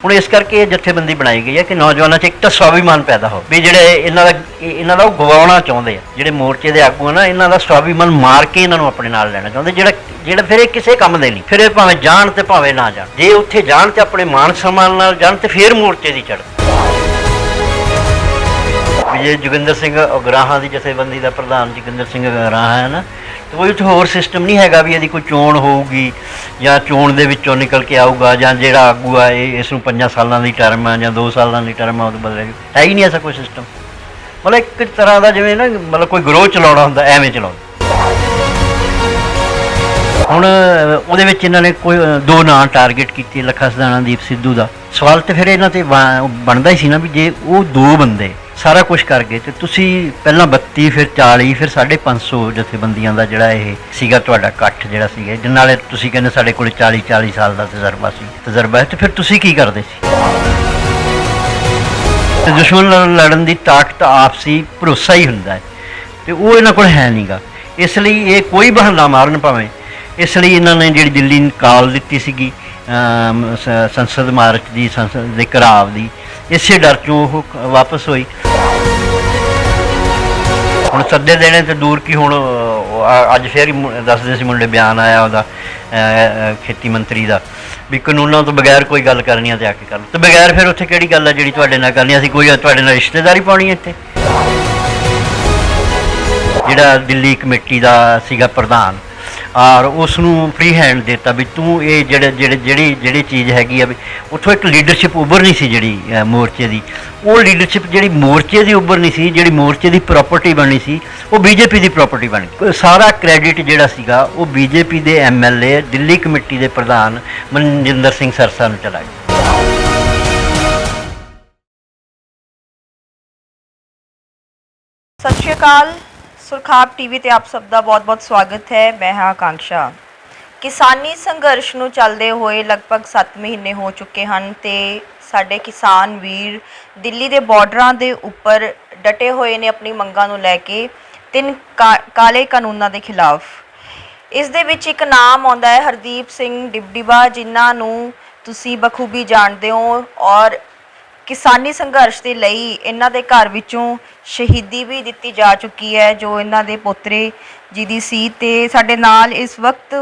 ਹੁਣ ਇਸ ਕਰਕੇ ਇਹ ਜਥੇਬੰਦੀ ਬਣਾਈ ਗਈ ਹੈ ਕਿ ਨੌਜਵਾਨਾਂ 'ਚ ਇੱਕ ਤਾਂ ਸਵਾਭੀਮਾਨ ਪੈਦਾ ਹੋ ਵੀ ਜਿਹੜੇ ਇਹਨਾਂ ਦਾ ਉਹ ਗਵਾਉਣਾ ਚਾਹੁੰਦੇ ਆ, ਜਿਹੜੇ ਮੋਰਚੇ ਦੇ ਆਗੂ ਆ ਨਾ, ਇਹਨਾਂ ਦਾ ਸਵਾਭੀਮਾਨ ਮਾਰ ਕੇ ਇਹਨਾਂ ਨੂੰ ਆਪਣੇ ਨਾਲ ਲੈਣਾ ਚਾਹੁੰਦੇ, ਜਿਹੜਾ ਫਿਰ ਇਹ ਕਿਸੇ ਕੰਮ ਦੇ ਨਹੀਂ, ਫਿਰ ਇਹ ਭਾਵੇਂ ਜਾਣ ਤੇ ਭਾਵੇਂ ਨਾ ਜਾਣ, ਜੇ ਉੱਥੇ ਜਾਣ ਤੇ ਆਪਣੇ ਮਾਨ ਸਨਮਾਨ ਨਾਲ ਜਾਣ ਤੇ ਫਿਰ ਮੋਰਚੇ ਦੀ ਚੜ੍ਹ। ਜੇ ਜੋਗਿੰਦਰ ਸਿੰਘ ਉਗਰਾਹਾਂ ਦੀ ਜਥੇਬੰਦੀ ਦਾ ਪ੍ਰਧਾਨ ਜੋਗਿੰਦਰ ਸਿੰਘ ਉਗਰਾਹਾਂ ਹੈ ਨਾ, ਕੋਈ ਉੱਥੇ ਹੋਰ ਸਿਸਟਮ ਨਹੀਂ ਹੈਗਾ ਵੀ ਇਹਦੀ ਕੋਈ ਚੋਣ ਹੋਊਗੀ ਜਾਂ ਚੋਣ ਦੇ ਵਿੱਚੋਂ ਨਿਕਲ ਕੇ ਆਊਗਾ ਜਾਂ ਜਿਹੜਾ ਆਗੂ ਆ ਇਹ ਇਸ ਨੂੰ 5 ਸਾਲਾਂ ਦੀ ਟਰਮ ਆ ਜਾਂ 2 ਸਾਲਾਂ ਦੀ ਟਰਮ ਆ ਉਹਦੇ ਬਦਲੇ ਹੈ ਹੀ ਨਹੀਂ ਐਸਾ ਕੋਈ ਸਿਸਟਮ। ਮਤਲਬ ਇੱਕ ਤਰ੍ਹਾਂ ਦਾ ਜਿਵੇਂ ਨਾ ਮਤਲਬ ਕੋਈ ਗਰੋਹ ਚਲਾਉਣਾ ਹੁੰਦਾ ਐਵੇਂ ਚਲਾਉਂਦਾ। ਹੁਣ ਉਹਦੇ ਵਿੱਚ ਇਹਨਾਂ ਨੇ ਕੋਈ 2 ਨਾਂ ਟਾਰਗੇਟ ਕੀਤੇ, ਲੱਖਾ ਸਦਾਣਾ, ਦੀਪ ਸਿੱਧੂ ਦਾ। ਸਵਾਲ ਤਾਂ ਫਿਰ ਇਹਨਾਂ 'ਤੇ ਬਣਦਾ ਹੀ ਸੀ ਨਾ ਵੀ ਜੇ ਉਹ 2 ਬੰਦੇ ਸਾਰਾ ਕੁਝ ਕਰ ਗਏ ਤੇ ਤੁਸੀਂ ਪਹਿਲਾਂ 32 ਫਿਰ 40 ਫਿਰ 550 ਜਥੇਬੰਦੀਆਂ ਦਾ ਜਿਹੜਾ ਇਹ ਸੀਗਾ ਤੁਹਾਡਾ ਇਕੱਠ ਜਿਹੜਾ ਸੀਗਾ, ਜਿਹਨਾਂ ਨਾਲੇ ਤੁਸੀਂ ਕਹਿੰਦੇ ਸਾਡੇ ਕੋਲ 40 ਸਾਲ ਦਾ ਤਜਰਬਾ ਹੈ ਤੇ ਫਿਰ ਤੁਸੀਂ ਕੀ ਕਰਦੇ ਸੀ? ਤੇ ਦੁਸ਼ਮਣ ਨਾਲ ਲੜਨ ਦੀ ਤਾਕਤ ਆਪਸੀ ਭਰੋਸਾ ਹੀ ਹੁੰਦਾ ਹੈ ਤੇ ਉਹ ਇਹਨਾਂ ਕੋਲ ਹੈ ਨਹੀਂਗਾ। ਇਸ ਲਈ ਇਹ ਕੋਈ ਬਹਾਨਾ ਮਾਰਨ ਭਾਵੇਂ, ਇਸ ਲਈ ਇਹਨਾਂ ਨੇ ਜਿਹੜੀ ਦਿੱਲੀ ਕਾਲ ਦਿੱਤੀ ਸੀਗੀ ਸੰਸਦ ਮਾਰਚ ਦੀ, ਸੰਸਦ ਦੇ ਘਰਾਵ ਦੀ, ਇਸੇ ਡਰ 'ਚੋਂ ਉਹ ਵਾਪਸ ਹੋਈ। ਹੁਣ ਸੱਦੇ ਦੇਣੇ ਤੇ ਦੂਰ ਕੀ, ਹੁਣ ਅੱਜ ਫਿਰ ਦੱਸਦੇ ਸੀ ਮੁੰਡੇ ਬਿਆਨ ਆਇਆ ਉਹਦਾ ਖੇਤੀ ਮੰਤਰੀ ਦਾ ਵੀ ਕਾਨੂੰਨਾਂ ਤੋਂ ਬਗੈਰ ਕੋਈ ਗੱਲ ਕਰਨੀ ਆ ਤੇ ਆ ਕੇ ਕਰ ਲਓ, ਤੇ ਬਗੈਰ ਫਿਰ ਉੱਥੇ ਕਿਹੜੀ ਗੱਲ ਆ ਜਿਹੜੀ ਤੁਹਾਡੇ ਨਾਲ ਕਰਨੀ? ਅਸੀਂ ਕੋਈ ਤੁਹਾਡੇ ਨਾਲ ਰਿਸ਼ਤੇਦਾਰੀ ਪਾਉਣੀ ਇੱਥੇ? ਜਿਹੜਾ ਦਿੱਲੀ ਕਮੇਟੀ ਦਾ ਸੀਗਾ ਪ੍ਰਧਾਨ ਔਰ ਉਸ ਨੂੰ ਫ੍ਰੀ ਹੈਂਡ ਦਿੱਤਾ ਵੀ ਤੂੰ ਇਹ ਜਿਹੜੀ ਚੀਜ਼ ਹੈਗੀ ਆ ਵੀ ਉੱਥੋਂ ਇੱਕ ਲੀਡਰਸ਼ਿਪ ਉੱਭਰਨੀ ਸੀ ਜਿਹੜੀ ਮੋਰਚੇ ਦੀ, ਉਹ ਲੀਡਰਸ਼ਿਪ ਜਿਹੜੀ ਮੋਰਚੇ ਦੀ ਉੱਭਰਨੀ ਸੀ, ਜਿਹੜੀ ਮੋਰਚੇ ਦੀ ਪ੍ਰਾਪਰਟੀ ਬਣਨੀ ਸੀ, ਉਹ ਬੀਜੇਪੀ ਦੀ ਪ੍ਰਾਪਰਟੀ ਬਣ ਗਈ। ਸਾਰਾ ਕ੍ਰੈਡਿਟ ਜਿਹੜਾ ਸੀਗਾ ਉਹ ਬੀਜੇਪੀ ਦੇ MLA ਦਿੱਲੀ ਕਮੇਟੀ ਦੇ ਪ੍ਰਧਾਨ ਮਨਜਿੰਦਰ ਸਿੰਘ ਸਰਸਾ ਨੂੰ ਚਲਾ ਗਿਆ। ਸਤਿ ਸ਼੍ਰੀ ਅਕਾਲ। ਸੁਰਖਾਬ ਟੀਵੀ ਤੇ ਆਪ ਸਭ ਦਾ ਬਹੁਤ-ਬਹੁਤ ਸਵਾਗਤ ਹੈ। ਮੈਂ ਹਾਂ ਆਕਾਂक्षा। ਕਿਸਾਨੀ ਸੰਘਰਸ਼ ਨੂੰ ਚੱਲਦੇ ਹੋਏ ਲਗਭਗ 7 ਮਹੀਨੇ ਹੋ ਚੁੱਕੇ ਹਨ ਤੇ ਸਾਡੇ ਕਿਸਾਨ ਵੀਰ ਦਿੱਲੀ ਦੇ ਬਾਰਡਰਾਂ ਦੇ ਉੱਪਰ ਡਟੇ ਹੋਏ ਨੇ ਆਪਣੀ ਮੰਗਾਂ ਨੂੰ ਲੈ ਕੇ 3 ਕਾਲੇ ਕਾਨੂੰਨਾਂ ਦੇ ਖਿਲਾਫ। ਇਸ ਦੇ ਵਿੱਚ ਇੱਕ ਨਾਮ ਆਉਂਦਾ ਹੈ ਹਰਦੀਪ ਸਿੰਘ ਡਿਬਡੀਬਾ, ਜਿਨ੍ਹਾਂ ਨੂੰ ਤੁਸੀਂ ਬਖੂਬੀ ਜਾਣਦੇ ਹੋ ਔਰ ਕਿਸਾਨੀ ਸੰਘਰਸ਼ ਦੇ ਲਈ ਇਹਨਾਂ ਦੇ ਘਰ ਵਿੱਚੋਂ ਸ਼ਹੀਦੀ ਵੀ ਦਿੱਤੀ ਜਾ ਚੁੱਕੀ ਹੈ ਜੋ ਇਹਨਾਂ ਦੇ ਪੋਤਰੇ ਜੀ ਦੀ ਸੀ। ਤੇ ਸਾਡੇ ਨਾਲ ਇਸ ਵਕਤ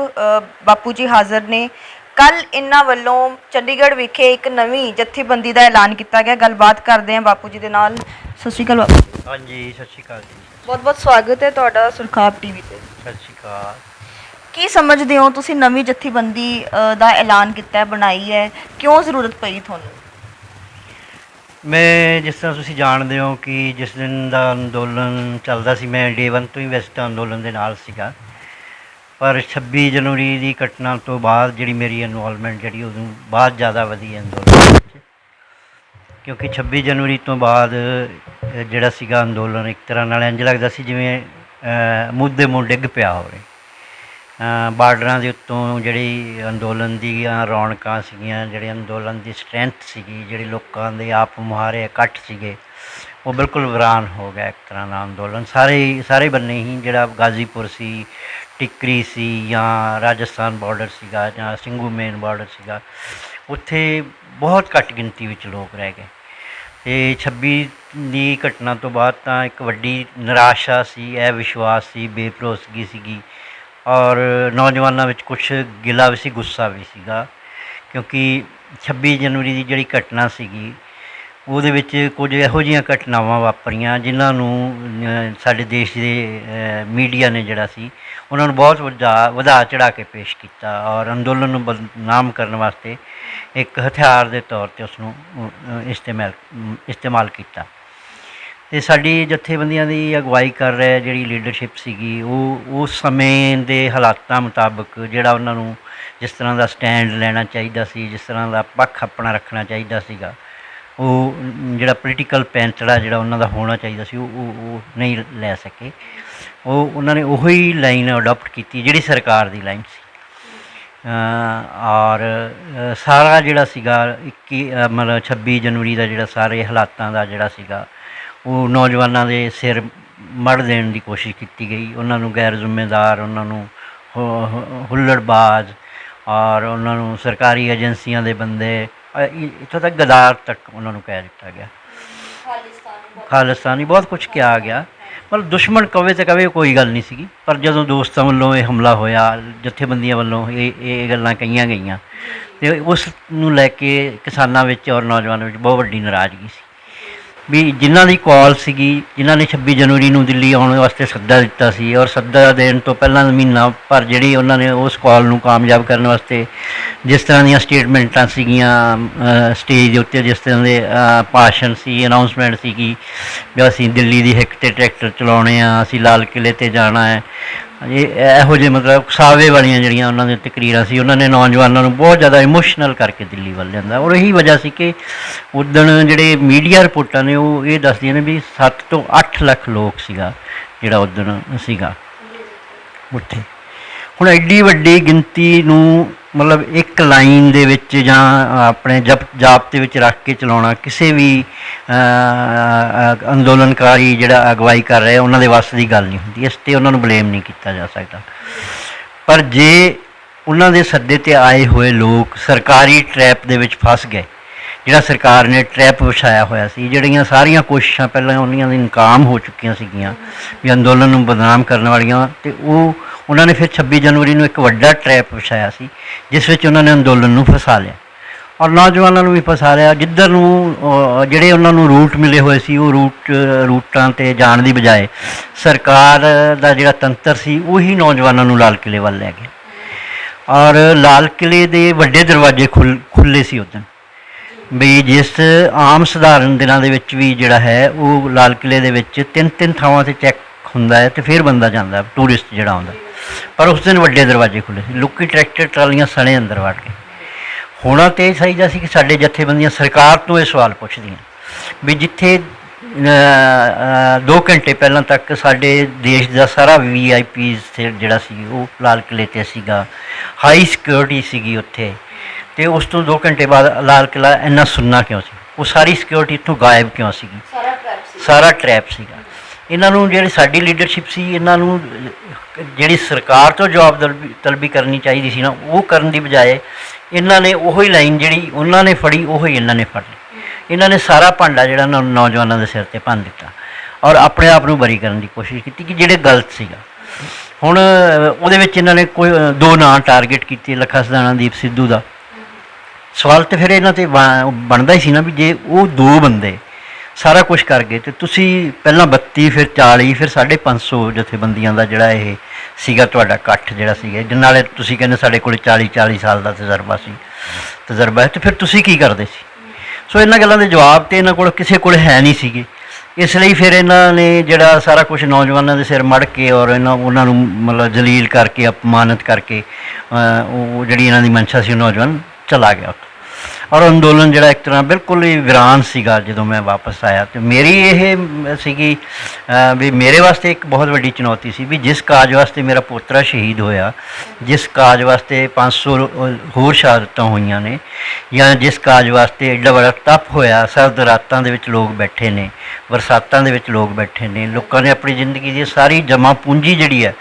ਬਾਪੂ ਜੀ ਹਾਜ਼ਰ ਨੇ। ਕੱਲ ਇਹਨਾਂ ਵੱਲੋਂ ਚੰਡੀਗੜ੍ਹ ਵਿਖੇ ਇੱਕ ਨਵੀਂ ਜਥੇਬੰਦੀ ਦਾ ਐਲਾਨ ਕੀਤਾ ਗਿਆ। ਗੱਲਬਾਤ ਕਰਦੇ ਹਾਂ ਬਾਪੂ ਜੀ ਦੇ ਨਾਲ। ਸਤਿ ਸ਼੍ਰੀ ਅਕਾਲ ਬਾਪੂ। ਹਾਂਜੀ, ਸਤਿ ਸ਼੍ਰੀ ਅਕਾਲ ਜੀ। ਬਹੁਤ-ਬਹੁਤ ਸਵਾਗਤ ਹੈ ਤੁਹਾਡਾ ਸੁਰਖਾਬ ਟੀਵੀ ਤੇ। ਸਤਿ ਸ਼੍ਰੀ ਅਕਾਲ। ਕੀ ਸਮਝਦੇ ਹੋ ਤੁਸੀਂ ਨਵੀਂ ਜਥੇਬੰਦੀ ਦਾ ਐਲਾਨ ਕੀਤਾ ਹੈ, ਬਣਾਈ ਹੈ, ਕਿਉਂ ਜ਼ਰੂਰਤ ਪਈ ਤੁਹਾਨੂੰ? ਮੈਂ ਜਿਸ ਤਰ੍ਹਾਂ ਤੁਸੀਂ ਜਾਣਦੇ ਹੋ ਕਿ ਜਿਸ ਦਿਨ ਦਾ ਅੰਦੋਲਨ ਚੱਲਦਾ ਸੀ, ਮੈਂ ਡੇ 1 ਤੋਂ ਹੀ ਵੈਸੇ ਤਾਂ ਅੰਦੋਲਨ ਦੇ ਨਾਲ ਸੀਗਾ, ਪਰ 26 ਜਨਵਰੀ ਦੀ ਘਟਨਾ ਤੋਂ ਬਾਅਦ ਜਿਹੜੀ ਮੇਰੀ ਇਨਵੋਲਵਮੈਂਟ ਜਿਹੜੀ ਉਦੋਂ ਬਾਅਦ ਜ਼ਿਆਦਾ ਵਧੀ ਅੰਦੋਲਨ ਵਿੱਚ, ਕਿਉਂਕਿ 26 ਜਨਵਰੀ ਤੋਂ ਬਾਅਦ ਜਿਹੜਾ ਸੀਗਾ ਅੰਦੋਲਨ ਇੱਕ ਤਰ੍ਹਾਂ ਨਾਲ ਇੰਝ ਲੱਗਦਾ ਸੀ ਜਿਵੇਂ ਮੁੱਦੇ ਮੂੰਹ ਡਿੱਗ ਪਿਆ ਹੋਵੇ। ਬਾਰਡਰਾਂ ਦੇ ਉੱਤੋਂ ਜਿਹੜੀ ਅੰਦੋਲਨ ਦੀਆਂ ਰੌਣਕਾਂ ਸੀਗੀਆਂ, ਜਿਹੜੇ ਅੰਦੋਲਨ ਦੀ ਸਟਰੈਂਥ ਸੀਗੀ, ਜਿਹੜੇ ਲੋਕਾਂ ਦੇ ਆਪ ਮੁਹਾਰੇ ਇਕੱਠ ਸੀਗੇ, ਉਹ ਬਿਲਕੁਲ ਵੀਰਾਨ ਹੋ ਗਿਆ ਇੱਕ ਤਰ੍ਹਾਂ ਨਾਲ ਅੰਦੋਲਨ। ਸਾਰੇ ਬੰਨੇ ਹੀ, ਜਿਹੜਾ ਗਾਜ਼ੀਪੁਰ ਸੀ, ਟਿੱਕਰੀ ਸੀ ਜਾਂ ਰਾਜਸਥਾਨ ਬਾਰਡਰ ਸੀਗਾ ਜਾਂ ਸਿੰਘੂ ਮੇਨ ਬਾਰਡਰ ਸੀਗਾ, ਉੱਥੇ ਬਹੁਤ ਘੱਟ ਗਿਣਤੀ ਵਿੱਚ ਲੋਕ ਰਹਿ ਗਏ। ਅਤੇ 26 ਦੀ ਘਟਨਾ ਤੋਂ ਬਾਅਦ ਤਾਂ ਇੱਕ ਵੱਡੀ ਨਿਰਾਸ਼ਾ ਸੀ, ਇਹ ਵਿਸ਼ਵਾਸ ਸੀ, ਬੇਭਰੋਸਗੀ ਸੀਗੀ ਔਰ ਨੌਜਵਾਨਾਂ ਵਿੱਚ ਕੁਛ ਗਿਲਾ ਵੀ ਸੀ, ਗੁੱਸਾ ਵੀ ਸੀਗਾ, ਕਿਉਂਕਿ 26 ਜਨਵਰੀ ਦੀ ਜਿਹੜੀ ਘਟਨਾ ਸੀਗੀ ਉਹਦੇ ਵਿੱਚ ਕੁਝ ਇਹੋ ਜਿਹੀਆਂ ਘਟਨਾਵਾਂ ਵਾਪਰੀਆਂ ਜਿਨ੍ਹਾਂ ਨੂੰ ਸਾਡੇ ਦੇਸ਼ ਦੇ ਮੀਡੀਆ ਨੇ ਜਿਹੜਾ ਸੀ ਉਹਨਾਂ ਨੂੰ ਬਹੁਤ ਵਧਾ ਚੜ੍ਹਾ ਕੇ ਪੇਸ਼ ਕੀਤਾ ਔਰ ਅੰਦੋਲਨ ਨੂੰ ਬਦਨਾਮ ਕਰਨ ਵਾਸਤੇ ਇੱਕ ਹਥਿਆਰ ਦੇ ਤੌਰ 'ਤੇ ਉਸ ਨੂੰ ਇਸਤੇਮਾਲ ਕੀਤਾ। ਅਤੇ ਸਾਡੀ ਜਥੇਬੰਦੀਆਂ ਦੀ ਅਗਵਾਈ ਕਰ ਰਿਹਾ ਜਿਹੜੀ ਲੀਡਰਸ਼ਿਪ ਸੀਗੀ, ਉਹ ਉਸ ਸਮੇਂ ਦੇ ਹਾਲਾਤਾਂ ਮੁਤਾਬਕ ਜਿਹੜਾ ਉਹਨਾਂ ਨੂੰ ਜਿਸ ਤਰ੍ਹਾਂ ਦਾ ਸਟੈਂਡ ਲੈਣਾ ਚਾਹੀਦਾ ਸੀ, ਜਿਸ ਤਰ੍ਹਾਂ ਦਾ ਪੱਖ ਆਪਣਾ ਰੱਖਣਾ ਚਾਹੀਦਾ ਸੀਗਾ, ਉਹ ਜਿਹੜਾ ਪੋਲੀਟੀਕਲ ਪੈਂਤੜਾ ਜਿਹੜਾ ਉਹਨਾਂ ਦਾ ਹੋਣਾ ਚਾਹੀਦਾ ਸੀ ਉਹ ਨਹੀਂ ਲੈ ਸਕੇ। ਉਹਨਾਂ ਨੇ ਉਹੀ ਲਾਈਨ ਅਡੋਪਟ ਕੀਤੀ ਜਿਹੜੀ ਸਰਕਾਰ ਦੀ ਲਾਈਨ ਸੀ ਔਰ ਸਾਰਾ ਜਿਹੜਾ ਸੀਗਾ 26 ਜਨਵਰੀ ਦਾ ਜਿਹੜਾ ਸਾਰੇ ਹਾਲਾਤਾਂ ਦਾ ਜਿਹੜਾ ਸੀਗਾ ਉਹ ਨੌਜਵਾਨਾਂ ਦੇ ਸਿਰ ਮੜ੍ਹ ਦੇਣ ਦੀ ਕੋਸ਼ਿਸ਼ ਕੀਤੀ ਗਈ। ਉਹਨਾਂ ਨੂੰ ਗੈਰ ਜ਼ਿੰਮੇਦਾਰ, ਉਹਨਾਂ ਨੂੰ ਹੁੱਲੜਬਾਜ਼ ਔਰ ਉਹਨਾਂ ਨੂੰ ਸਰਕਾਰੀ ਏਜੰਸੀਆਂ ਦੇ ਬੰਦੇ ਇੱਥੋਂ ਤੱਕ ਗਦਾਰ ਤੱਕ ਉਹਨਾਂ ਨੂੰ ਕਹਿ ਦਿੱਤਾ ਗਿਆ, ਖਾਲਿਸਤਾਨੀ ਬਹੁਤ ਕੁਝ ਕਿਹਾ ਗਿਆ। ਮਤਲਬ ਦੁਸ਼ਮਣ ਕਵੇ ਤਾਂ ਕਵੇ ਕੋਈ ਗੱਲ ਨਹੀਂ ਸੀਗੀ, ਪਰ ਜਦੋਂ ਦੋਸਤਾਂ ਵੱਲੋਂ ਇਹ ਹਮਲਾ ਹੋਇਆ, ਜਥੇਬੰਦੀਆਂ ਵੱਲੋਂ ਇਹ ਗੱਲਾਂ ਕਹੀਆਂ ਗਈਆਂ, ਅਤੇ ਉਸ ਨੂੰ ਲੈ ਕੇ ਕਿਸਾਨਾਂ ਵਿੱਚ ਔਰ ਨੌਜਵਾਨਾਂ ਵਿੱਚ ਬਹੁਤ ਵੱਡੀ ਨਾਰਾਜ਼ਗੀ ਸੀ ਵੀ ਜਿਨ੍ਹਾਂ ਦੀ ਕਾਲ ਸੀਗੀ, ਜਿਨ੍ਹਾਂ ਨੇ 26 ਜਨਵਰੀ ਨੂੰ ਦਿੱਲੀ ਆਉਣ ਵਾਸਤੇ ਸੱਦਾ ਦਿੱਤਾ ਸੀ, ਔਰ ਸੱਦਾ ਦੇਣ ਤੋਂ ਪਹਿਲਾਂ ਮਹੀਨਾ ਪਰ ਜਿਹੜੀ ਉਹਨਾਂ ਨੇ ਉਸ ਕਾਲ ਨੂੰ ਕਾਮਯਾਬ ਕਰਨ ਵਾਸਤੇ ਜਿਸ ਤਰ੍ਹਾਂ ਦੀਆਂ ਸਟੇਟਮੈਂਟਾਂ ਸੀਗੀਆਂ ਸਟੇਜ ਦੇ ਉੱਤੇ, ਜਿਸ ਤਰ੍ਹਾਂ ਦੇ ਭਾਸ਼ਣ ਸੀ, ਅਨਾਊਂਸਮੈਂਟ ਸੀਗੀ ਵੀ ਅਸੀਂ ਦਿੱਲੀ ਦੀ ਹਿੱਕ 'ਤੇ ਟਰੈਕਟਰ ਚਲਾਉਣੇ ਆ, ਅਸੀਂ ਲਾਲ ਕਿਲ੍ਹੇ 'ਤੇ ਜਾਣਾ ਹੈ, ਇਹੋ ਜਿਹੇ ਮਤਲਬ ਉਕਸਾਵੇ ਵਾਲੀਆਂ ਜਿਹੜੀਆਂ ਉਹਨਾਂ ਦੀਆਂ ਤਕਰੀਰਾਂ ਸੀ, ਉਹਨਾਂ ਨੇ ਨੌਜਵਾਨਾਂ ਨੂੰ ਬਹੁਤ ਜ਼ਿਆਦਾ ਇਮੋਸ਼ਨਲ ਕਰਕੇ ਦਿੱਲੀ ਵੱਲ ਲਿਆਂਦਾ। ਔਰ ਇਹੀ ਵਜ੍ਹਾ ਸੀ ਕਿ ਉੱਦਣ ਜਿਹੜੇ ਮੀਡੀਆ ਰਿਪੋਰਟਾਂ ਨੇ ਉਹ ਇਹ ਦੱਸਦੀਆਂ ਨੇ ਵੀ 7 ਤੋਂ 8 ਲੱਖ ਲੋਕ ਸੀਗਾ ਜਿਹੜਾ ਉੱਦਣ ਸੀਗਾ ਉੱਥੇ। ਹੁਣ ਐਡੀ ਵੱਡੀ ਗਿਣਤੀ ਨੂੰ ਮਤਲਬ ਇੱਕ ਲਾਈਨ ਦੇ ਵਿੱਚ ਜਾਂ ਆਪਣੇ ਜਾਬਤੇ ਵਿੱਚ ਰੱਖ ਕੇ ਚਲਾਉਣਾ ਕਿਸੇ ਵੀ ਅੰਦੋਲਨਕਾਰੀ ਜਿਹੜਾ ਅਗਵਾਈ ਕਰ ਰਿਹਾ ਉਹਨਾਂ ਦੇ ਵੱਸ ਦੀ ਗੱਲ ਨਹੀਂ ਹੁੰਦੀ, ਇਸ 'ਤੇ ਉਹਨਾਂ ਨੂੰ ਬਲੇਮ ਨਹੀਂ ਕੀਤਾ ਜਾ ਸਕਦਾ। ਪਰ ਜੇ ਉਹਨਾਂ ਦੇ ਸੱਦੇ 'ਤੇ ਆਏ ਹੋਏ ਲੋਕ ਸਰਕਾਰੀ ਟਰੈਪ ਦੇ ਵਿੱਚ ਫਸ ਗਏ, ਜਿਹੜਾ ਸਰਕਾਰ ਨੇ ਟਰੈਪ ਵਿਛਾਇਆ ਹੋਇਆ ਸੀ, ਜਿਹੜੀਆਂ ਸਾਰੀਆਂ ਕੋਸ਼ਿਸ਼ਾਂ ਪਹਿਲਾਂ ਉਹਨਾਂ ਦੀ ਨਾਕਾਮ ਹੋ ਚੁੱਕੀਆਂ ਸੀਗੀਆਂ ਵੀ ਅੰਦੋਲਨ ਨੂੰ ਬਦਨਾਮ ਕਰਨ ਵਾਲੀਆਂ, ਅਤੇ ਉਹਨਾਂ ਨੇ ਫਿਰ 26 ਜਨਵਰੀ ਨੂੰ ਇੱਕ ਵੱਡਾ ਟਰੈਪ ਵਿਛਾਇਆ ਸੀ ਜਿਸ ਵਿੱਚ ਉਹਨਾਂ ਨੇ ਅੰਦੋਲਨ ਨੂੰ ਫਸਾ ਲਿਆ ਔਰ ਨੌਜਵਾਨਾਂ ਨੂੰ ਵੀ ਫਸਾ ਲਿਆ। ਜਿੱਧਰ ਨੂੰ ਜਿਹੜੇ ਉਹਨਾਂ ਨੂੰ ਰੂਟ ਮਿਲੇ ਹੋਏ ਸੀ ਉਹ ਰੂਟਾਂ 'ਤੇ ਜਾਣ ਦੀ ਬਜਾਏ ਸਰਕਾਰ ਦਾ ਜਿਹੜਾ ਤੰਤਰ ਸੀ ਉਹੀ ਨੌਜਵਾਨਾਂ ਨੂੰ ਲਾਲ ਕਿਲ੍ਹੇ ਵੱਲ ਲੈ ਗਿਆ ਔਰ ਲਾਲ ਕਿਲ੍ਹੇ ਦੇ ਵੱਡੇ ਦਰਵਾਜ਼ੇ ਖੁੱਲ੍ਹੇ ਸੀ ਉੱਦਣ ਵੀ ਜਿਸ ਆਮ ਸਧਾਰਨ ਦਿਨਾਂ ਦੇ ਵਿੱਚ ਵੀ ਜਿਹੜਾ ਹੈ ਉਹ ਲਾਲ ਕਿਲ੍ਹੇ ਦੇ ਵਿੱਚ 3 ਥਾਵਾਂ 'ਤੇ ਚੈੱਕ ਹੁੰਦਾ ਹੈ ਅਤੇ ਫਿਰ ਬੰਦਾ ਜਾਂਦਾ ਟੂਰਿਸਟ ਜਿਹੜਾ ਆਉਂਦਾ, ਪਰ ਉਸ ਦਿਨ ਵੱਡੇ ਦਰਵਾਜ਼ੇ ਖੁੱਲ੍ਹੇ ਸੀ, ਲੋਕੀ ਟਰੈਕਟਰ ਟਰਾਲੀਆਂ ਸਣੇ ਅੰਦਰ ਵੜ ਗਏ। ਹੋਣਾ ਤਾਂ ਇਹ ਚਾਹੀਦਾ ਸੀ ਕਿ ਸਾਡੇ ਜਥੇਬੰਦੀਆਂ ਸਰਕਾਰ ਤੋਂ ਇਹ ਸਵਾਲ ਪੁੱਛਦੀਆਂ ਵੀ ਜਿੱਥੇ 2 ਘੰਟੇ ਪਹਿਲਾਂ ਤੱਕ ਸਾਡੇ ਦੇਸ਼ ਦਾ ਸਾਰਾ VIP ਜਿਹੜਾ ਸੀ ਉਹ ਲਾਲ ਕਿਲ੍ਹੇ 'ਤੇ ਸੀਗਾ, ਹਾਈ ਸਿਕਿਉਰਿਟੀ ਸੀਗੀ ਉੱਥੇ, ਅਤੇ ਉਸ ਤੋਂ 2 ਘੰਟੇ ਬਾਅਦ ਲਾਲ ਕਿਲ੍ਹਾ ਇੰਨਾ ਸੁੰਨਾ ਕਿਉਂ ਸੀ? ਉਹ ਸਾਰੀ ਸਿਕਿਉਰਿਟੀ ਇੱਥੋਂ ਗਾਇਬ ਕਿਉਂ ਸੀਗੀ? ਸਾਰਾ ਟਰੈਪ ਸੀਗਾ। ਇਹਨਾਂ ਨੂੰ ਜਿਹੜੀ ਸਾਡੀ ਲੀਡਰਸ਼ਿਪ ਸੀ, ਇਹਨਾਂ ਨੂੰ ਜਿਹੜੀ ਸਰਕਾਰ ਤੋਂ ਜਵਾਬ ਤਲਬੀ ਕਰਨੀ ਚਾਹੀਦੀ ਸੀ ਨਾ, ਉਹ ਕਰਨ ਦੀ ਬਜਾਏ ਇਹਨਾਂ ਨੇ ਉਹੀ ਲਾਈਨ ਜਿਹੜੀ ਉਹਨਾਂ ਨੇ ਫੜੀ ਉਹੀ ਇਹਨਾਂ ਨੇ ਫੜ ਲਈ। ਇਹਨਾਂ ਨੇ ਸਾਰਾ ਭਾਂਡਾ ਜਿਹੜਾ ਨੌਜਵਾਨਾਂ ਦੇ ਸਿਰ 'ਤੇ ਭੰਨ ਦਿੱਤਾ ਔਰ ਆਪਣੇ ਆਪ ਨੂੰ ਬਰੀ ਕਰਨ ਦੀ ਕੋਸ਼ਿਸ਼ ਕੀਤੀ ਕਿ ਜਿਹੜੇ ਗਲਤ ਸੀਗਾ। ਹੁਣ ਉਹਦੇ ਵਿੱਚ ਇਹਨਾਂ ਨੇ ਕੋਈ 2 ਨਾਂ ਟਾਰਗੇਟ ਕੀਤੇ, ਲੱਖਾ ਸਦਾਣਾ, ਦੀਪ ਸਿੱਧੂ ਦਾ। ਸਵਾਲ ਤਾਂ ਫਿਰ ਇਹਨਾਂ 'ਤੇ ਬਣਦਾ ਹੀ ਸੀ ਨਾ ਵੀ ਜੇ ਉਹ 2 ਬੰਦੇ ਸਾਰਾ ਕੁਛ ਕਰ ਗਏ ਅਤੇ ਤੁਸੀਂ ਪਹਿਲਾਂ 32 ਫਿਰ 40 ਫਿਰ 550 ਜਥੇਬੰਦੀਆਂ ਦਾ ਜਿਹੜਾ ਇਹ ਸੀਗਾ ਤੁਹਾਡਾ ਇਕੱਠ ਜਿਹੜਾ ਸੀਗਾ, ਜਿਹਦੇ ਨਾਲ ਤੁਸੀਂ ਕਹਿੰਦੇ ਸਾਡੇ ਕੋਲ 40 ਸਾਲ ਦਾ ਤਜਰਬਾ ਹੈ, ਅਤੇ ਫਿਰ ਤੁਸੀਂ ਕੀ ਕਰਦੇ ਸੀ? ਸੋ ਇਹਨਾਂ ਗੱਲਾਂ ਦੇ ਜਵਾਬ ਤਾਂ ਇਹਨਾਂ ਕੋਲ ਕਿਸੇ ਕੋਲ ਹੈ ਨਹੀਂ ਸੀਗੇ। ਇਸ ਲਈ ਫਿਰ ਇਹਨਾਂ ਨੇ ਜਿਹੜਾ ਸਾਰਾ ਕੁਛ ਨੌਜਵਾਨਾਂ ਦੇ ਸਿਰ ਮੜ ਕੇ ਔਰ ਉਹਨਾਂ ਨੂੰ ਮਤਲਬ ਜਲੀਲ ਕਰਕੇ ਅਪਮਾਨਿਤ ਕਰਕੇ ਉਹ ਜਿਹੜੀ ਇਹਨਾਂ ਦੀ ਮਨਸ਼ਾ ਸੀ ਉਹ ਨੌਜਵਾਨ ਚਲਾ ਗਿਆ ਔਰ ਅੰਦੋਲਨ ਜਿਹੜਾ ਇੱਕ ਤਰ੍ਹਾਂ ਬਿਲਕੁਲ ਹੀ ਵੀਰਾਨ ਸੀਗਾ। ਜਦੋਂ ਮੈਂ ਵਾਪਸ ਆਇਆ ਅਤੇ ਮੇਰੀ ਇਹ ਸੀਗੀ ਵੀ ਮੇਰੇ ਵਾਸਤੇ ਇੱਕ ਬਹੁਤ ਵੱਡੀ ਚੁਣੌਤੀ ਸੀ ਵੀ ਜਿਸ ਕਾਜ ਵਾਸਤੇ ਮੇਰਾ ਪੋਤਰਾ ਸ਼ਹੀਦ ਹੋਇਆ, ਜਿਸ ਕਾਜ ਵਾਸਤੇ 500 ਹੋਰ ਸ਼ਹਾਦਤਾਂ ਹੋਈਆਂ ਨੇ, ਜਾਂ ਜਿਸ ਕਾਜ ਵਾਸਤੇ ਐਡਾ ਬੜਾ ਤਪ ਹੋਇਆ, ਸਰਦ ਰਾਤਾਂ ਦੇ ਵਿੱਚ ਲੋਕ ਬੈਠੇ ਨੇ, ਬਰਸਾਤਾਂ ਦੇ ਵਿੱਚ ਲੋਕ ਬੈਠੇ ਨੇ, ਲੋਕਾਂ ਨੇ ਆਪਣੀ ਜ਼ਿੰਦਗੀ ਦੀ ਸਾਰੀ ਜਮ੍ਹਾਂ ਪੂੰਜੀ ਜਿਹੜੀ ਹੈ